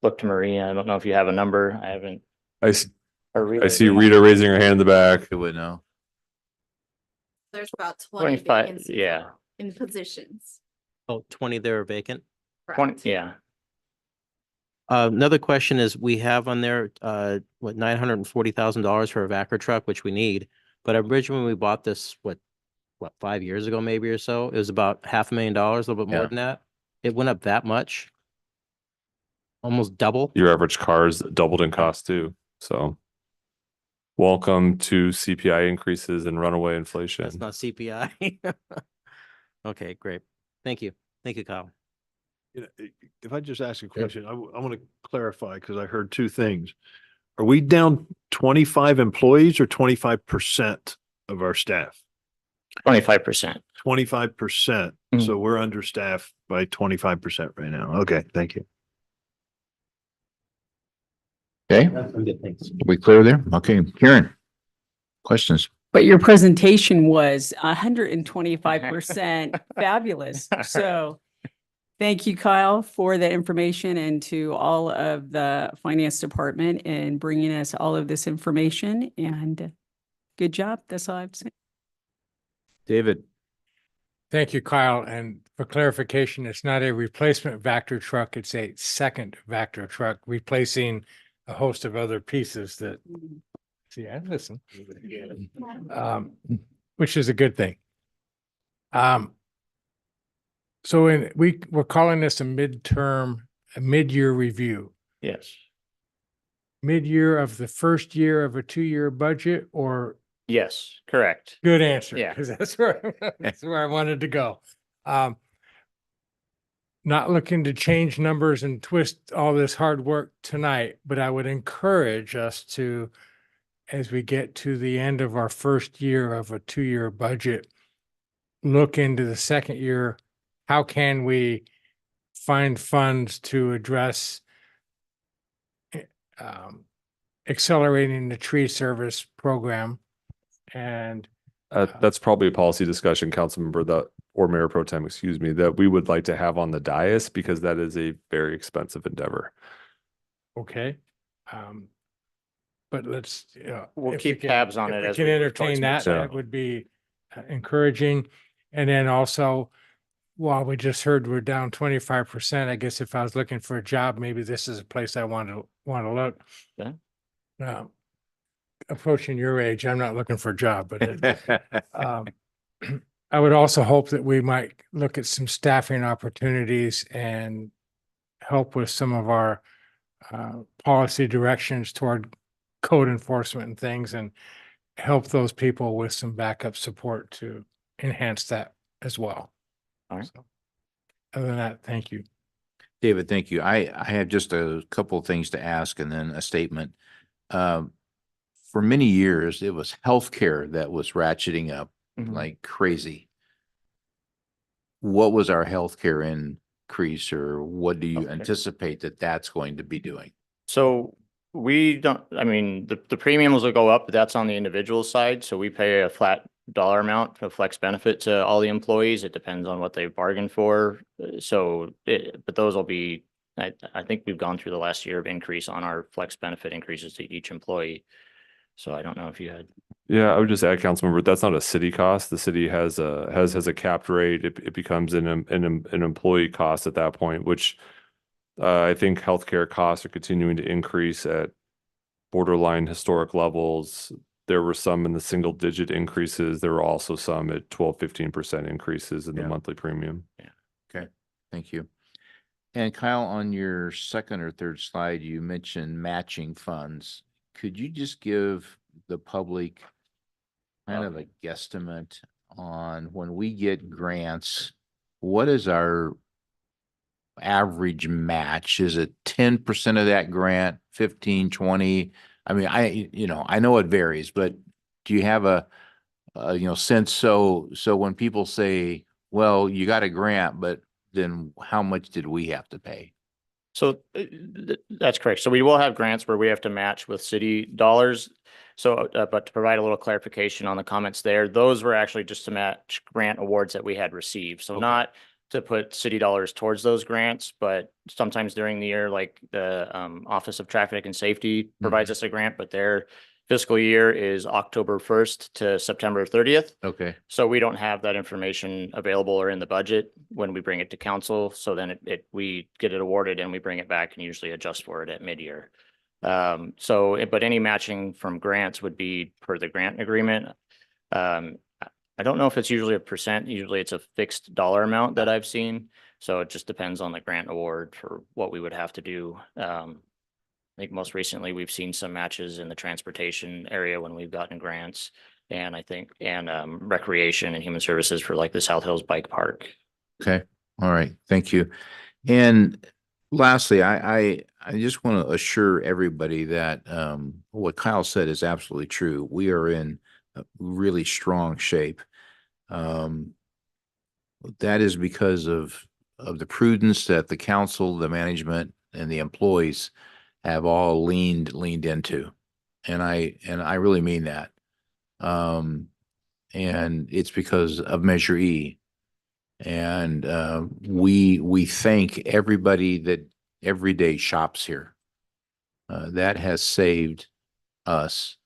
Look to Maria. I don't know if you have a number. I haven't. I see, or I see Rita raising her hand in the back. You would know. There's about 20 25, vacancies yeah. in positions. Oh, 20 there are vacant. 20, yeah. Another question is, we have on there, what, $940,000 for a Vacker truck, which we need. But originally when we bought this, what, 5 years ago, maybe or so, it was about $500,000, a little bit more Yeah. than that. It went up that much. Almost double. Your average cars doubled in cost too. So welcome to CPI increases and runaway inflation. That's not CPI. Okay, great. Thank you. Thank you, Kyle. You know, if I just ask a question, I want to clarify because I heard two things. Are we down 25 employees or 25% of our staff? 25%. 25%. So we're understaffed by 25% right now. Okay, thank you. Okay, Good, thanks. we clear there? Okay, Karen, questions? But your presentation was 125% fabulous. So thank you, Kyle, for the information and to all of the finance department in bringing us all of this information, and good job. That's all I have to say. David? Thank you, Kyle. And for clarification, it's not a replacement Vector truck. It's a second Vector truck replacing a host of other pieces that, see, I listen, which is a good thing. So we're calling this a mid-year review. Yes. Mid-year of the first year of a 2-year budget, or? Yes, correct. Good answer. Yeah. Because that's where I wanted to go. Not looking to change numbers and twist all this hard work tonight, but I would encourage us to, as we get to the end of our first year of a 2-year budget, look into the second year. How can we find funds to address accelerating the tree service program? And That's probably a policy discussion, Councilmember, or Mayor Pro Tem, excuse me, that we would like to have on the dais because that is a very expensive endeavor. okay. But let's, We'll if keep we tabs on if it we as can we work entertain towards that, next that would be encouraging. And then also, while we just heard we're down 25%, I guess if I was looking for a job, maybe this is a place I want to look. Yeah. Approaching your age, I'm not looking for a job, but I would also hope that we might look at some staffing opportunities and help with some of our policy directions toward code enforcement and things, and help those people with some backup support to enhance that as well. All right. So, other than that, thank you. David, thank you. I have just a couple of things to ask and then a statement. For many years, it was healthcare that was ratcheting up like crazy. What was our healthcare increase, or what do you anticipate that that's going to be doing? So we don't, I mean, the premiums will go up, but that's on the individual side. So we pay a flat dollar amount of flex benefit to all the employees. It depends on what they bargained for. But those will be, I think we've gone through the last year of increase on our flex benefit increases to each employee. So I don't know if you had. Yeah, I would just add, Councilmember, that's not a city cost. The city has a capped rate. It becomes an employee cost at that point, which I think healthcare costs are continuing to increase at borderline historic levels. There were some in the single digit increases. There were also some at 12-15% increases in the monthly premium. Yeah. Okay. Thank you. And Kyle, on your second or third slide, you mentioned matching funds. Could you just give the public kind of a guesstimate on when we get grants, what is our average match? Is it 10% of that grant, 15, 20? I mean, I know it varies, but do you have a sense? So when people say, well, you got a grant, but then how much did we have to pay? So that's correct. So we will have grants where we have to match with city dollars. So, but to provide a little clarification on the comments there, those were actually just to match grant awards that we had received. So not to put city dollars towards those grants, but sometimes during the year, like the Office of Traffic and Safety provides us a grant, but their fiscal year is October 1st to September 30th. Okay. So we don't have that information available or in the budget when we bring it to council. So then we get it awarded and we bring it back and usually adjust for it at mid-year. But any matching from grants would be per the grant agreement. I don't know if it's usually a percent. Usually it's a fixed dollar amount that I've seen. So it just depends on the grant award for what we would have to do. I think most recently we've seen some matches in the transportation area when we've gotten grants, and I think recreation and human services for like the South Hills Bike Park. Okay. All right. Thank you. And lastly, I just want to assure everybody that what Kyle said is absolutely true. We are in a really strong shape. That is because of the prudence that the council, the management, and the employees have all leaned into. And I really mean that. And it's because of Measure E. And we thank everybody that every day shops here. That has saved us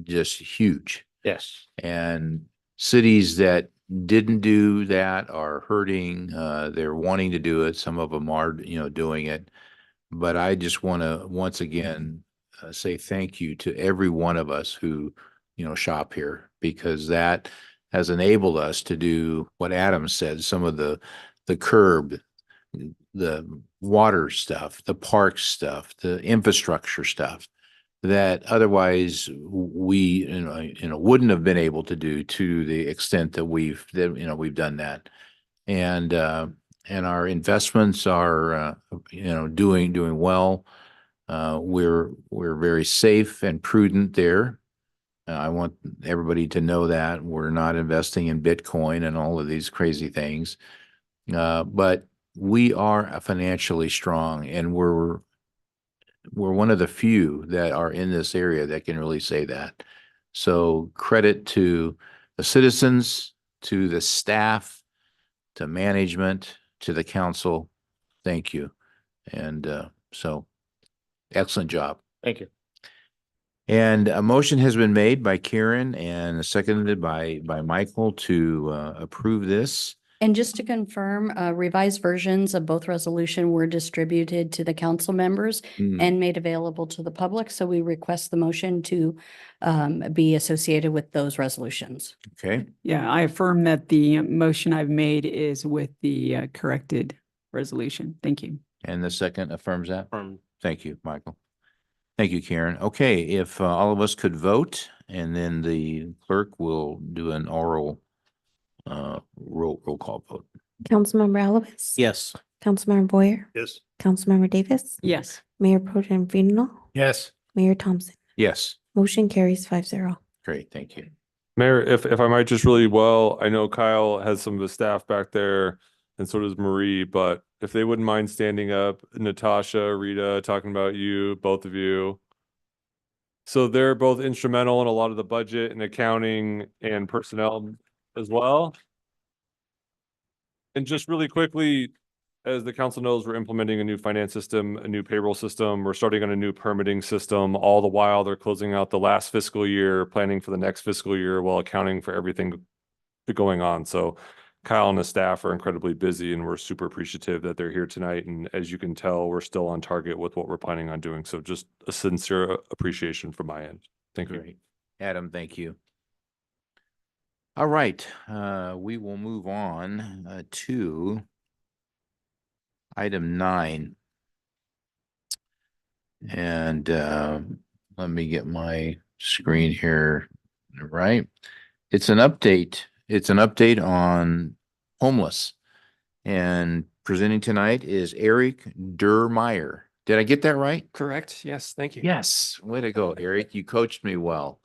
just huge. Yes. And cities that didn't do that are hurting. They're wanting to do it. Some of them are, doing it. But I just want to once again say thank you to every one of us who, shop here, because that has enabled us to do what Adam said, some of the curb, the water stuff, the park stuff, the infrastructure stuff that otherwise we, wouldn't have been able to do to the extent that we've done that. And our investments are, doing well. We're very safe and prudent there. I want everybody to know that we're not investing in Bitcoin and all of these crazy things. But we are financially strong, and we're one of the few that are in this area that can really say that. So credit to the citizens, to the staff, to management, to the council. Thank you. And so excellent job. Thank you. And a motion has been made by Karen and seconded by Michael to approve this. And just to confirm, revised versions of both resolution were distributed to the council members and made available to the public. So we request the motion to be associated with those resolutions. Okay. Yeah, I affirm that the motion I've made is with the corrected resolution. Thank you. And the second affirms that? Affirmed. Thank you, Michael. Thank you, Karen. Okay, if all of us could vote, and then the clerk will do an oral roll call vote. Councilmember Alves? Yes. Councilmember Boyer? Yes. Councilmember Davis? Yes. Mayor Pro Tem Vino? Yes. Mayor Thompson? Yes. Motion carries 5-0. Great, thank you. Mayor, if I might just I know Kyle has some of the staff back there and so does Marie, but if they wouldn't mind standing up, Natasha, Rita, talking about you, both of you. So they're both instrumental in a lot of the budget and accounting and personnel as well. And just really quickly, as the council knows, we're implementing a new finance system, a new payroll system. We're starting on a new permitting system. All the while they're closing out the last fiscal year, planning for the next fiscal year while accounting for everything going on. So Kyle and the staff are incredibly busy, and we're super appreciative that they're here tonight. And as you can tell, we're still on target with what we're planning on doing. So just a sincere appreciation from my end. Thank you. Great. Adam, thank you. All right, we will move on to item 9. And let me get my screen here right. It's an update. It's an update on homeless. And presenting tonight is Eric Dermeyer. Did I get that right? Correct. Yes. Thank you. Yes. Way to go, Eric. You coached me well.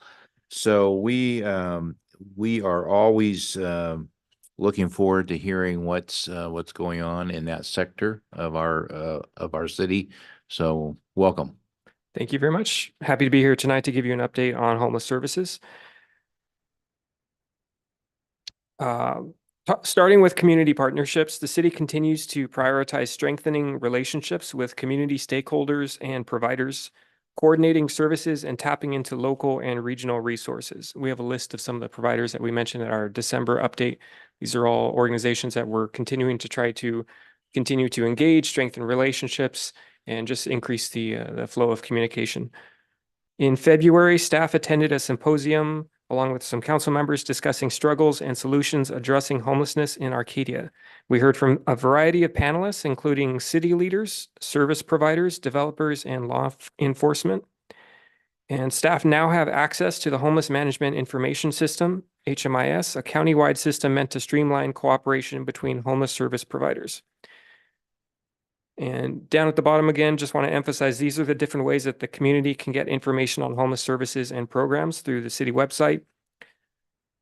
So we are always looking forward to hearing what's going on in that sector of our city. So welcome. Thank you very much. Happy to be here tonight to give you an update on homeless services. Starting with community partnerships, the city continues to prioritize strengthening relationships with community stakeholders and providers, coordinating services and tapping into local and regional resources. We have a list of some of the providers that we mentioned at our December update. These are all organizations that we're continuing to try to continue to engage, strengthen relationships, and just increase the flow of communication. In February, staff attended a symposium along with some council members discussing struggles and solutions addressing homelessness in Arcadia. We heard from a variety of panelists, including city leaders, service providers, developers, and law enforcement. And staff now have access to the Homeless Management Information System, HMIS, a countywide system meant to streamline cooperation between homeless service providers. And down at the bottom again, just want to emphasize these are the different ways that the community can get information on homeless services and programs through the city website,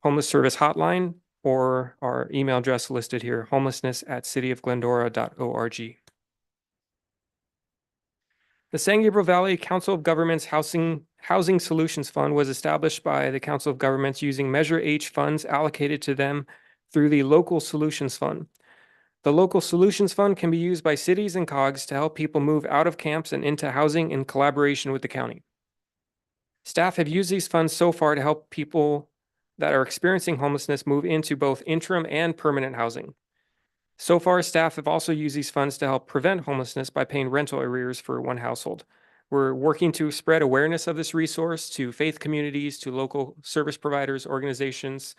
homeless service hotline, or our email address listed here, homelessness@cityofglendora.org. The San Gabriel Valley Council of Governments Housing Solutions Fund was established by the Council of Governments using Measure H funds allocated to them through the Local Solutions Fund. The Local Solutions Fund can be used by cities and COGs to help people move out of camps and into housing in collaboration with the county. Staff have used these funds so far to help people that are experiencing homelessness move into both interim and permanent housing. So far, staff have also used these funds to help prevent homelessness by paying rental arrears for one household. We're working to spread awareness of this resource to faith communities, to local service providers, organizations,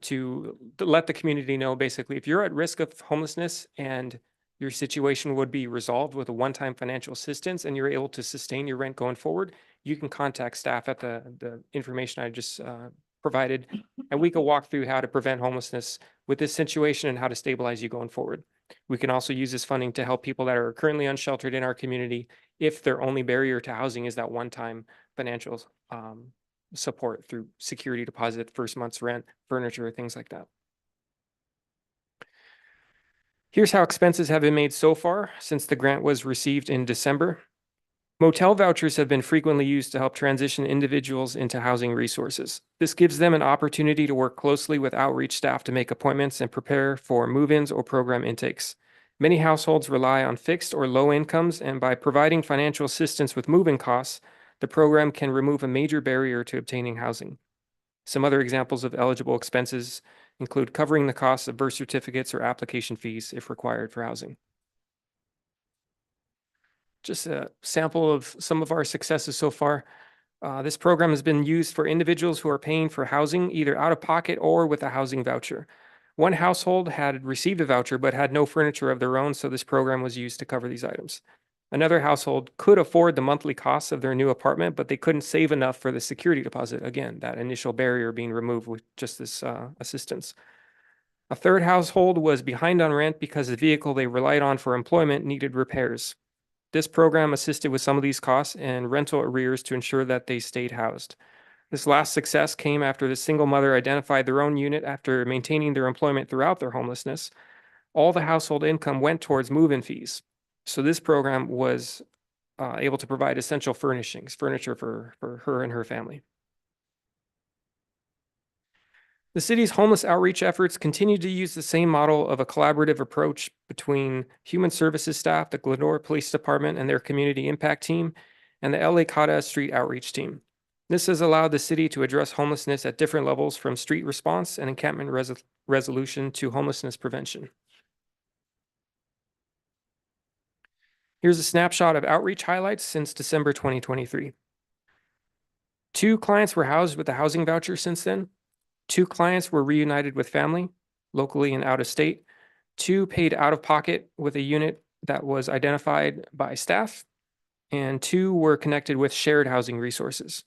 to let the community know, basically, if you're at risk of homelessness and your situation would be resolved with a one-time financial assistance and you're able to sustain your rent going forward, you can contact staff at the information I just provided, and we can walk through how to prevent homelessness with this situation and how to stabilize you going forward. We can also use this funding to help people that are currently unsheltered in our community if their only barrier to housing is that one-time financial support through security deposit, first month's rent, furniture, things like that. Here's how expenses have been made so far since the grant was received in December. Motel vouchers have been frequently used to help transition individuals into housing resources. This gives them an opportunity to work closely with outreach staff to make appointments and prepare for move-ins or program intakes. Many households rely on fixed or low incomes, and by providing financial assistance with move-in costs, the program can remove a major barrier to obtaining housing. Some other examples of eligible expenses include covering the costs of birth certificates or application fees if required for housing. Just a sample of some of our successes so far. This program has been used for individuals who are paying for housing either out of pocket or with a housing voucher. One household had received a voucher but had no furniture of their own, so this program was used to cover these items. Another household could afford the monthly costs of their new apartment, but they couldn't save enough for the security deposit. Again, that initial barrier being removed with just this assistance. A third household was behind on rent because the vehicle they relied on for employment needed repairs. This program assisted with some of these costs and rental arrears to ensure that they stayed housed. This last success came after the single mother identified their own unit after maintaining their employment throughout their homelessness. All the household income went towards move-in fees. So this program was able to provide essential furniture for her and her family. The city's homeless outreach efforts continue to use the same model of a collaborative approach between human services staff, the Glendora Police Department and their community impact team, and the LA CADA street outreach team. This has allowed the city to address homelessness at different levels, from street response and encampment resolution to homelessness prevention. Here's a snapshot of outreach highlights since December 2023. 2 clients were housed with a housing voucher since then. 2 clients were reunited with family, locally and out of state. 2 paid out of pocket with a unit that was identified by staff, and 2 were connected with shared housing resources.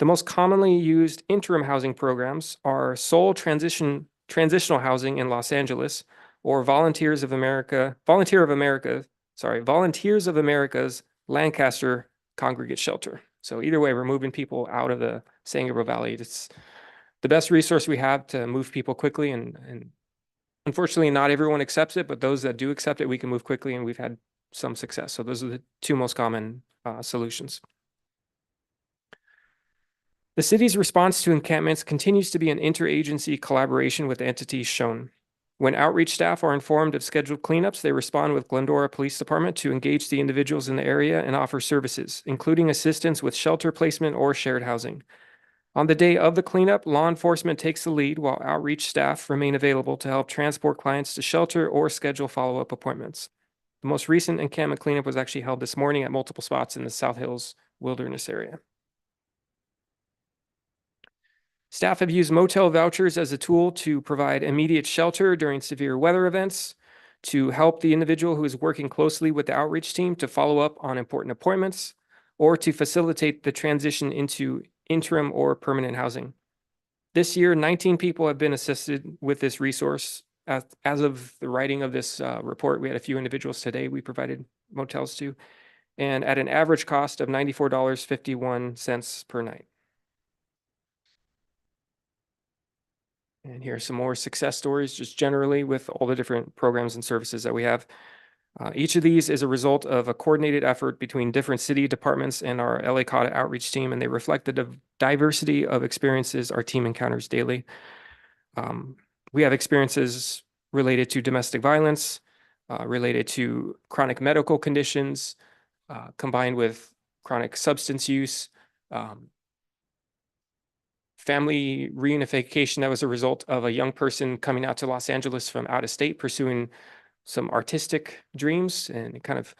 The most commonly used interim housing programs are Soul Transitional Housing in Los Angeles, or Volunteers of America's Lancaster Congregate Shelter. So either way, we're moving people out of the San Gabriel Valley. It's the best resource we have to move people quickly and Unfortunately, not everyone accepts it, but those that do accept it, we can move quickly and we've had some success. So those are the two most common solutions. The city's response to encampments continues to be an interagency collaboration with the entities shown. When outreach staff are informed of scheduled cleanups, they respond with Glendora Police Department to engage the individuals in the area and offer services, including assistance with shelter placement or shared housing. On the day of the cleanup, law enforcement takes the lead while outreach staff remain available to help transport clients to shelter or schedule follow-up appointments. The most recent encampment cleanup was actually held this morning at multiple spots in the South Hills Wilderness area. Staff have used motel vouchers as a tool to provide immediate shelter during severe weather events, to help the individual who is working closely with the outreach team to follow up on important appointments, or to facilitate the transition into interim or permanent housing. This year, 19 people have been assisted with this resource. As of the writing of this report, we had a few individuals today we provided motels to, and at an average cost of $94.51 per night. And here are some more success stories, just generally with all the different programs and services that we have. Each of these is a result of a coordinated effort between different city departments and our LA CAUTA outreach team, and they reflect the diversity of experiences our team encounters daily. We have experiences related to domestic violence, related to chronic medical conditions, combined with chronic substance use, family reunification that was a result of a young person coming out to Los Angeles from out of state pursuing some artistic dreams, and it kind of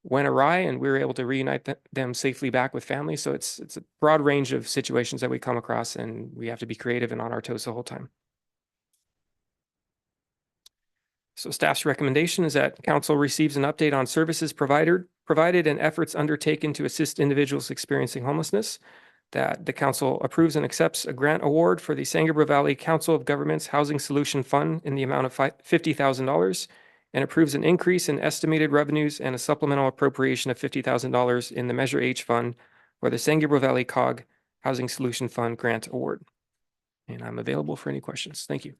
went awry, and we were able to reunite them safely back with family. So it's a broad range of situations that we come across, and we have to be creative and on our toes the whole time. So staff's recommendation is that council receives an update on services provided and efforts undertaken to assist individuals experiencing homelessness, that the council approves and accepts a grant award for the San Gabriel Valley Council of Governments Housing Solution Fund in the amount of $50,000, and approves an increase in estimated revenues and a supplemental appropriation of $50,000 in the Measure H fund for the San Gabriel Valley COG Housing Solution Fund Grant Award. And I'm available for any questions. Thank you.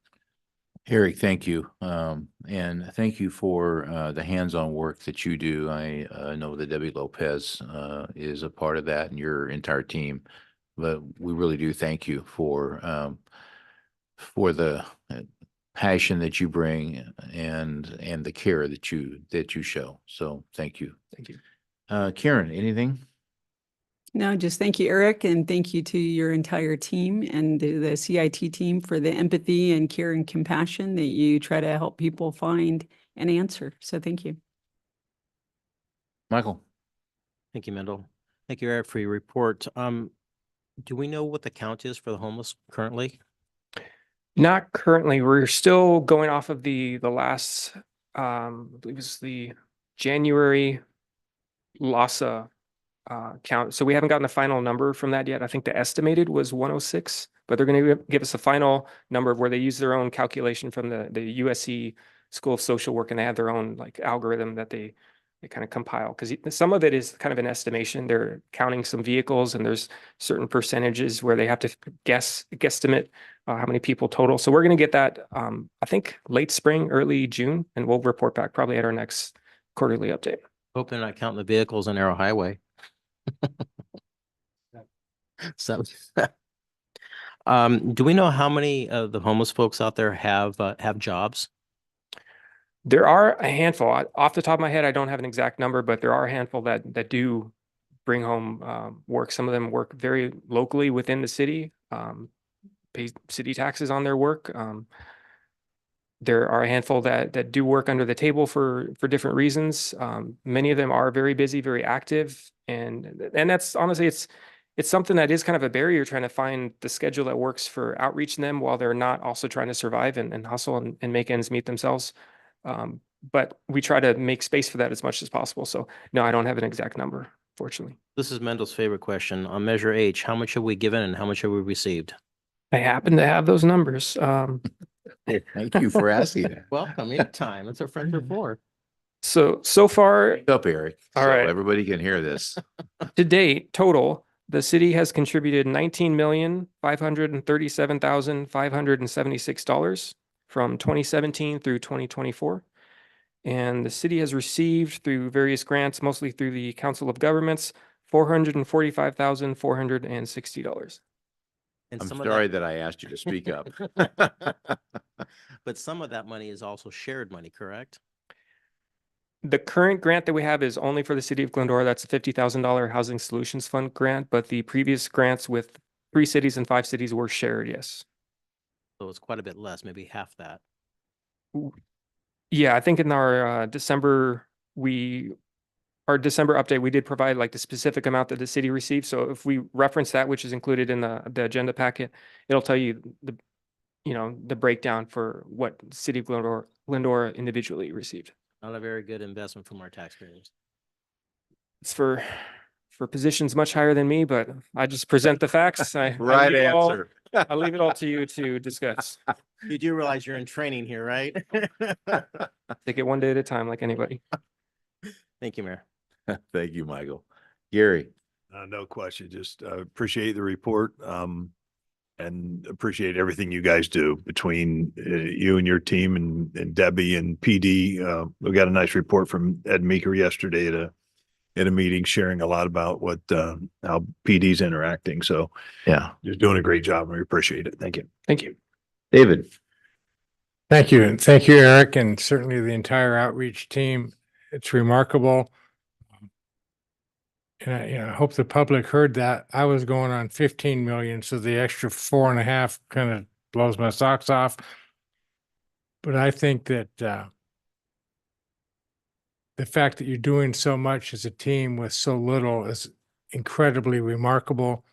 Eric, thank you. And thank you for the hands-on work that you do. I know that Debbie Lopez is a part of that and your entire team, but we really do thank you for the passion that you bring and the care that you show. So thank you. Thank you. Karen, anything? No, just thank you, Eric, and thank you to your entire team and the CIT team for the empathy and care and compassion that you try to help people find and answer. So thank you. Michael. Thank you, Mendel. Thank you, Eric, for your report. Do we know what the count is for the homeless currently? Not currently. We're still going off of the last, I believe it's the January LAHSA count. So we haven't gotten a final number from that yet. I think the estimated was 106, but they're going to give us a final number where they use their own calculation from the USC School of Social Work, and they have their own like algorithm that they kind of compile, because some of it is kind of an estimation. They're counting some vehicles, and there's certain percentages where they have to guesstimate how many people total. So we're going to get that, I think, late spring, early June, and we'll report back probably at our next quarterly update. Hope they're not counting the vehicles on Arrow Highway. So, do we know how many of the homeless folks out there have jobs? There are a handful. Off the top of my head, I don't have an exact number, but there are a handful that do bring home work. Some of them work very locally within the city, pay city taxes on their work. There are a handful that do work under the table for different reasons. Many of them are very busy, very active, and that's honestly, it's something that is kind of a barrier, trying to find the schedule that works for outreach in them while they're not also trying to survive and hustle and make ends meet themselves. But we try to make space for that as much as possible. So no, I don't have an exact number, fortunately. This is Mendel's favorite question. On Measure H, how much have we given and how much have we received? I happen to have those numbers. Thank you for asking that. Welcome, anytime. It's our friend report. So far. Up, Eric. All right. Everybody can hear this. To date, total, the city has contributed $19,537,576 from 2017 through 2024. And the city has received through various grants, mostly through the Council of Governments, $445,460. And I'm some of sorry that I asked you to speak up. But some of that money is also shared money, correct? The current grant that we have is only for the city of Glendora. That's a $50,000 Housing Solutions Fund grant, but the previous grants with 3 cities and 5 cities were shared, yes. So it's quite a bit less, maybe half that. Yeah, I think in our December update, we did provide like the specific amount that the city received. So if we reference that, which is included in the agenda packet, it'll tell you the breakdown for what the city of Glendora individually received. Not a very good investment from our taxpayers. It's for positions much higher than me, but I just present the facts. Right answer. I leave it all to you to discuss. You do realize you're in training here, right? Take it one day at a time, like anybody. Thank you, Mayor. Thank you, Michael. Gary. No question. Just appreciate the report and appreciate everything you guys do between you and your team and Debbie and PD. We got a nice report from Ed Meeker yesterday at a meeting sharing a lot about what how PD's interacting. So Yeah. you're doing a great job. We appreciate it. Thank you. Thank you. David. Thank you. And thank you, Eric, and certainly the entire outreach team. It's remarkable. And I hope the public heard that. I was going on 15 million, so the extra 4.5 kind of blows my socks off. But I think that the fact that you're doing so much as a team with so little is incredibly remarkable.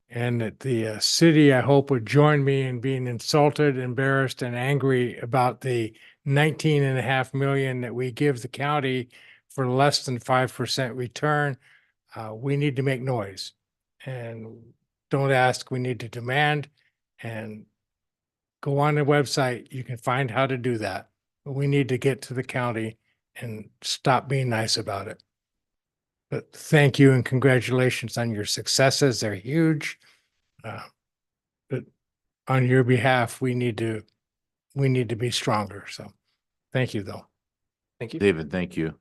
And that the city, I hope, would join me in being insulted, embarrassed, and angry about the 19.5 million that we give the county for less than 5% return. We need to make noise, and don't ask, we need to demand, and go on the website. You can find how to do that. But we need to get to the county and stop being nice about it. But thank you and congratulations on your successes. They're huge. But on your behalf, we need to be stronger. So thank you, though. Thank you. David, thank you.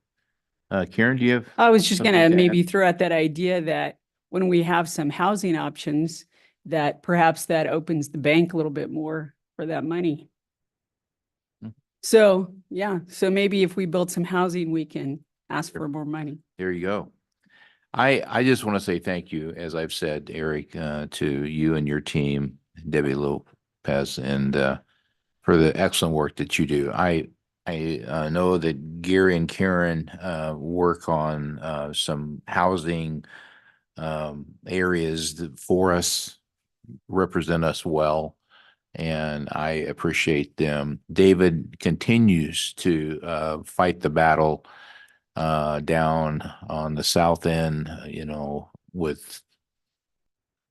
Karen, do you have? I was just something gonna to add? maybe throw out that idea that when we have some housing options, that perhaps that opens the bank a little bit more for that money. Hmm. So, yeah, so maybe if we build some housing, we can ask for more money. There you go. I just want to say thank you, as I've said, Eric, to you and your team, Debbie Lopez, and for the excellent work that you do. I know that Gary and Karen work on some housing areas that for us, represent us well, and I appreciate them. David continues to fight the battle down on the south end, with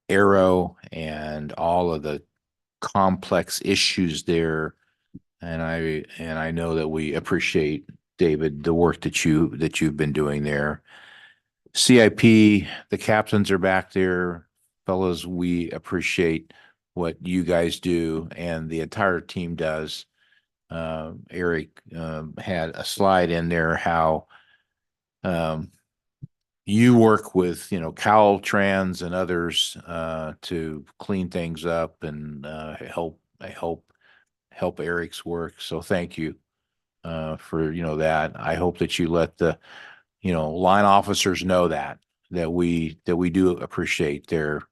Arrow and all of the complex issues there. And I know that we appreciate, David, the work that you've been doing there. CIP, the captains are back there. Fellas, we appreciate what you guys do and the entire team does. Eric had a slide in there how you work with, Caltrans and others to clean things up and help Eric's work. So thank you for that. I hope that you let the line officers know that we do appreciate their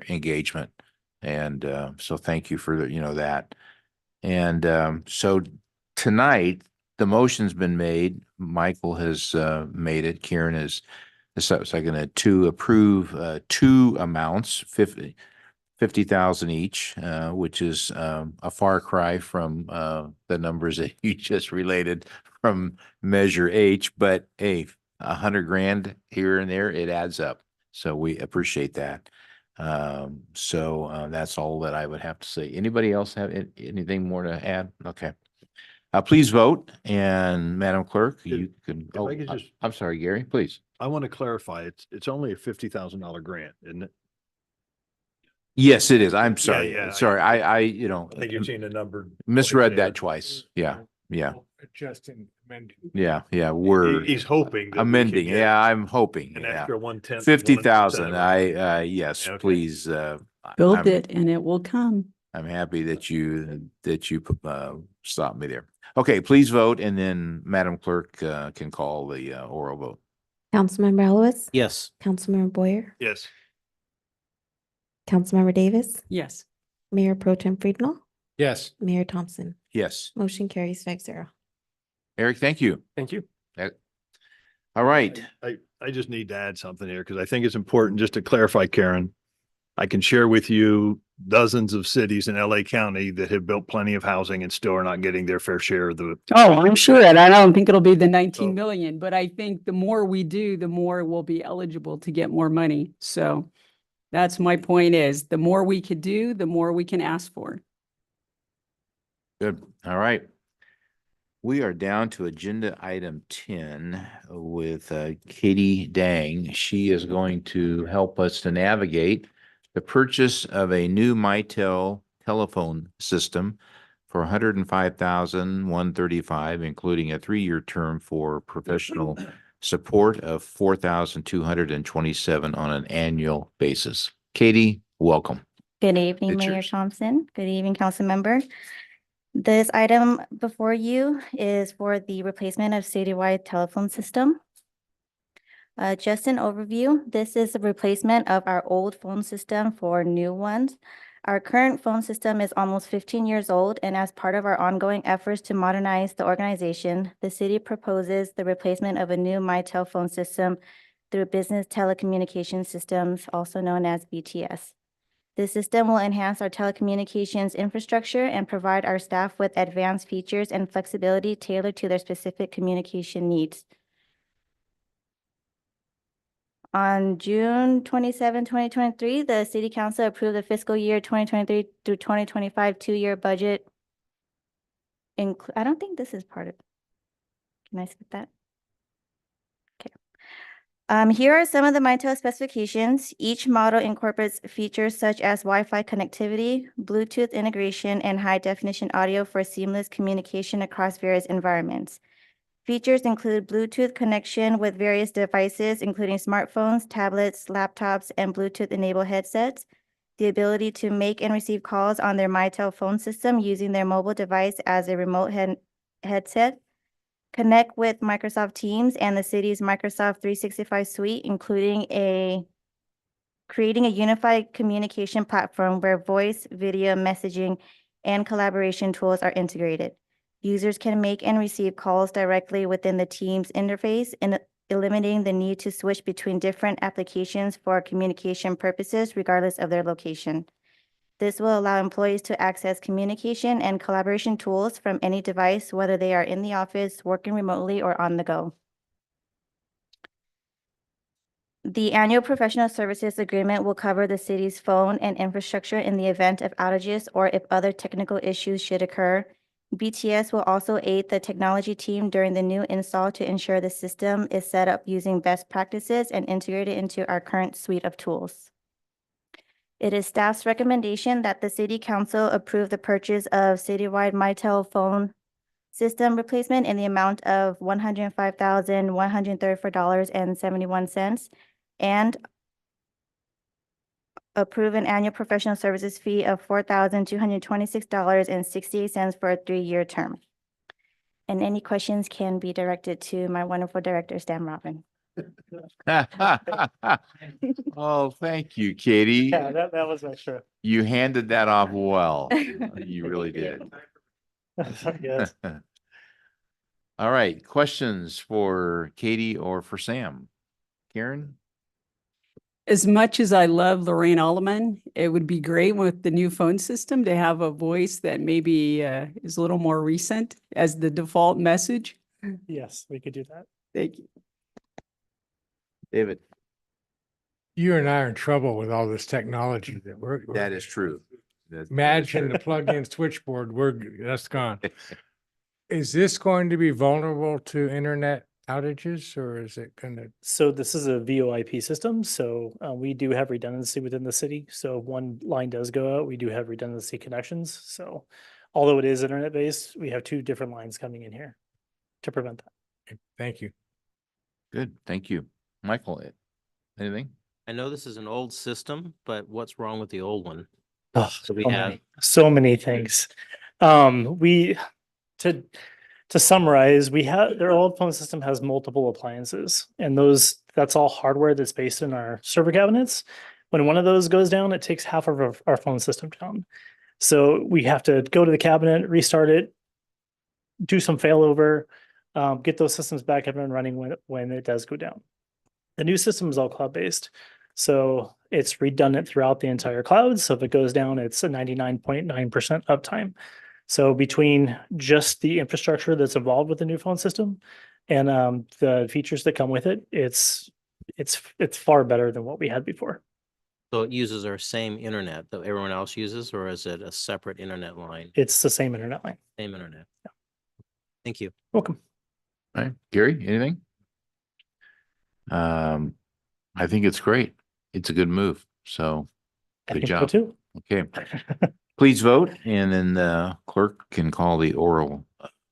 engagement, and so thank you for that. And so tonight the motion's been made. Michael has made it. Karen is seconded to approve 2 amounts, 50,000 each, which is a far cry from the numbers that you just related from Measure H, but hey, $100,000 here and there, it adds up. So we appreciate that. So that's all that I would have to say. Anybody else have anything more to add? Okay. Please vote, and Madam Clerk, you can. if I could just- I'm sorry, Gary, please. I want to clarify, it's only a $50,000 grant, isn't it? Yes, it is. I'm sorry. yeah, Sorry. I, you know, I think you've seen the number. misread that twice. Yeah. Yeah. Justin amended. Yeah. Yeah. We're He's hoping that we can amending. get Yeah. I'm hoping. an Yeah. extra 1/10. 50,000. Yes, Okay. please. Build I'm- it and it will come. I'm happy that you stopped me there. Okay, please vote, and then Madam Clerk can call the oral vote. Councilmember Elowitz? Yes. Councilmember Boyer? Yes. Councilmember Davis? Yes. Mayor Pro Tem Friedel? Yes. Mayor Thompson? Yes, Motion carries 5-0. Eric, thank you. Thank you. All right. I just need to add something here because I think it's important just to clarify, Karen. I can share with you dozens of cities in LA County that have built plenty of housing and still are not getting their fair share of the. Oh, I'm sure. And I don't think it'll be the 19 So- million, but I think the more we do, the more we'll be eligible to get more money. So that's my point is the more we could do, the more we can ask for. Good. All right. We are down to agenda item 10 with Katie Dang. She is going to help us to navigate the purchase of a new Mitel telephone system for $105,135, including a 3-year term for professional support of $4,227 on an annual basis. Katie, welcome. Good evening, It's Mayor yours. Thompson. Good evening, council member. This item before you is for the replacement of citywide telephone system. Just an overview, this is a replacement of our old phone system for new ones. Our current phone system is almost 15 years old, and as part of our ongoing efforts to modernize the organization, the city proposes the replacement of a new Mitel phone system through Business Telecommunications Systems, also known as BTS. This system will enhance our telecommunications infrastructure and provide our staff with advanced features and flexibility tailored to their specific communication needs. On June 27, 2023, the City Council approved the fiscal year 2023 through 2025 two-year budget. I don't think this is part of, can I skip that? Okay. Here are some of the Mitel specifications. Each model incorporates features such as Wi-Fi connectivity, Bluetooth integration, and high-definition audio for seamless communication across various environments. Features include Bluetooth connection with various devices, including smartphones, tablets, laptops, and Bluetooth-enabled headsets, the ability to make and receive calls on their Mitel phone system using their mobile device as a remote headset, connect with Microsoft Teams and the city's Microsoft 365 suite, including creating a unified communication platform where voice, video, messaging, and collaboration tools are integrated. Users can make and receive calls directly within the Teams interface, and eliminating the need to switch between different applications for communication purposes, regardless of their location. This will allow employees to access communication and collaboration tools from any device, whether they are in the office, working remotely, or on the go. The annual professional services agreement will cover the city's phone and infrastructure in the event of outages or if other technical issues should occur. BTS will also aid the technology team during the new install to ensure the system is set up using best practices and integrated into our current suite of tools. It is staff's recommendation that the City Council approve the purchase of citywide Mitel phone system replacement in the amount of $105,134.71 and approve an annual professional services fee of $4,226.68 for a 3-year term. And any questions can be directed to my wonderful director, Stan Robin. Oh, thank you, Katie. Yeah, that was extra. You handed that off well. You really did. Yes. All right, questions for Katie or for Sam? Karen? As much as I love Lorraine Alleman, it would be great with the new phone system to have a voice that maybe is a little more recent as the default message. Yes, we could do that. Thank you. David? You and I are in trouble with all this technology that That is true. Imagine the plug-in switchboard, that's gone. Is this going to be vulnerable to internet outages, or is it gonna? So this is a VoIP system, so we do have redundancy within the city. So if one line does go out, we do have redundancy connections. So although it is internet-based, we have two different lines coming in here to prevent that. Thank you. Good, thank you. Michael, anything? I know this is an old system, but what's wrong with the old one? Oh, So we so have, many- so many things. We to summarize, we have their old phone system has multiple appliances, and that's all hardware that's based in our server cabinets. When one of those goes down, it takes half of our phone system down. So we have to go to the cabinet, restart it, do some failover, get those systems back up and running when it does go down. The new system is all cloud-based, so it's redundant throughout the entire cloud. So if it goes down, it's a 99.9% uptime. So between just the infrastructure that's involved with the new phone system and the features that come with it, it's far better than what we had before. so it uses our same internet that everyone else uses, or is it a separate internet line? It's the same internet line. Same internet. Thank you. Welcome. All right, Gary, anything? I think it's great. It's a good move. So I good think so job. too. Okay. Please vote, and then the clerk can call the oral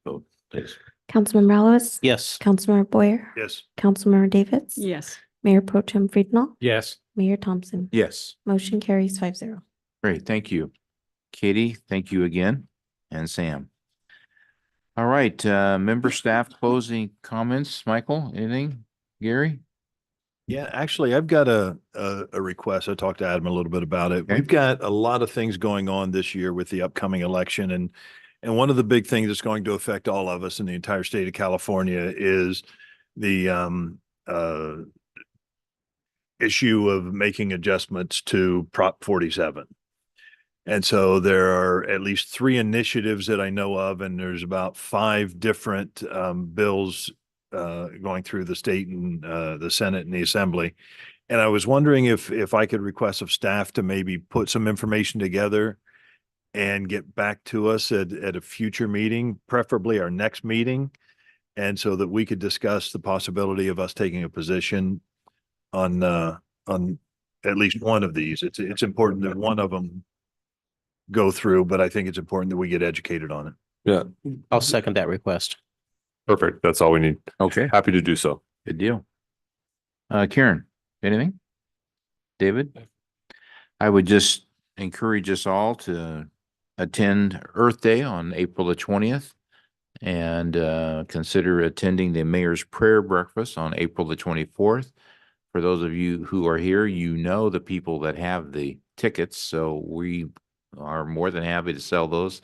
vote, please. Councilmember Alves? Yes. Councilmember Boyer? Yes. Councilmember Davis? Yes. Mayor Pro Tem Friednall? Yes. Mayor Thompson? Yes. Motion carries 5-0. Great, thank you. Katie, thank you again, and Sam. All right, member staff closing comments. Michael, anything? Gary? Yeah, actually, I've got a request. I talked to Adam a little bit about it. Okay. We've got a lot of things going on this year with the upcoming election, and one of the big things that's going to affect all of us in the entire state of California is the issue of making adjustments to Prop 47. And so there are at least 3 initiatives that I know of, and there's about 5 different bills going through the state and the Senate and the Assembly. And I was wondering if I could request of staff to maybe put some information together and get back to us at a future meeting, preferably our next meeting. And so that we could discuss the possibility of us taking a position on at least one of these. It's important that one of them go through, but I think it's important that we get educated on it. Yeah, I'll second that request. perfect. That's all we need. Okay, Happy to do so. good deal. Karen, anything? David? I would just encourage us all to attend Earth Day on April the 20th and consider attending the Mayor's Prayer Breakfast on April the 24th. For those of you who are here, you know the people that have the tickets, so we are more than happy to sell those.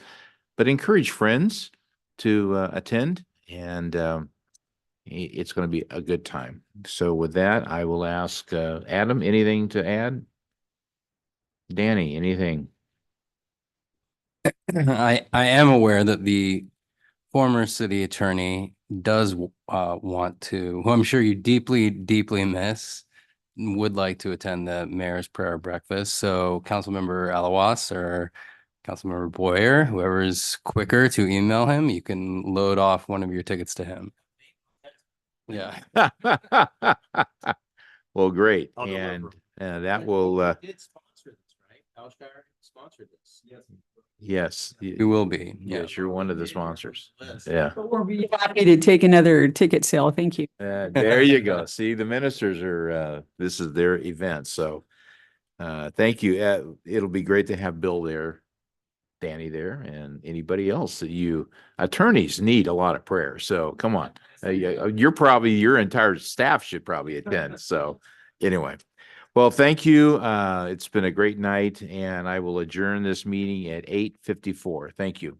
But encourage friends to attend, and it's going to be a good time. So with that, I will ask Adam, anything to add? Danny, anything? I am aware that the former city attorney does want to, who I'm sure you deeply, deeply miss, would like to attend the Mayor's Prayer Breakfast. So Councilmember Alawas or Councilmember Boyer, whoever is quicker to email him, you can load off one of your tickets to him. Yeah. Well, great. I'll And deliver. that will, Did sponsor this, right? Alshire sponsored this. yes. You will be. Yeah. Yes, you're one of the sponsors. Yeah. But we'll be happy to take another ticket sale. Thank you. There you go. See, the ministers are, this is their event. So thank you. It'll be great to have Bill there, Danny there, and anybody else that attorneys need a lot of prayer. So come on. Your entire staff should probably attend. So anyway, well, thank you. It's been a great night, and I will adjourn this meeting at 8:54. Thank you.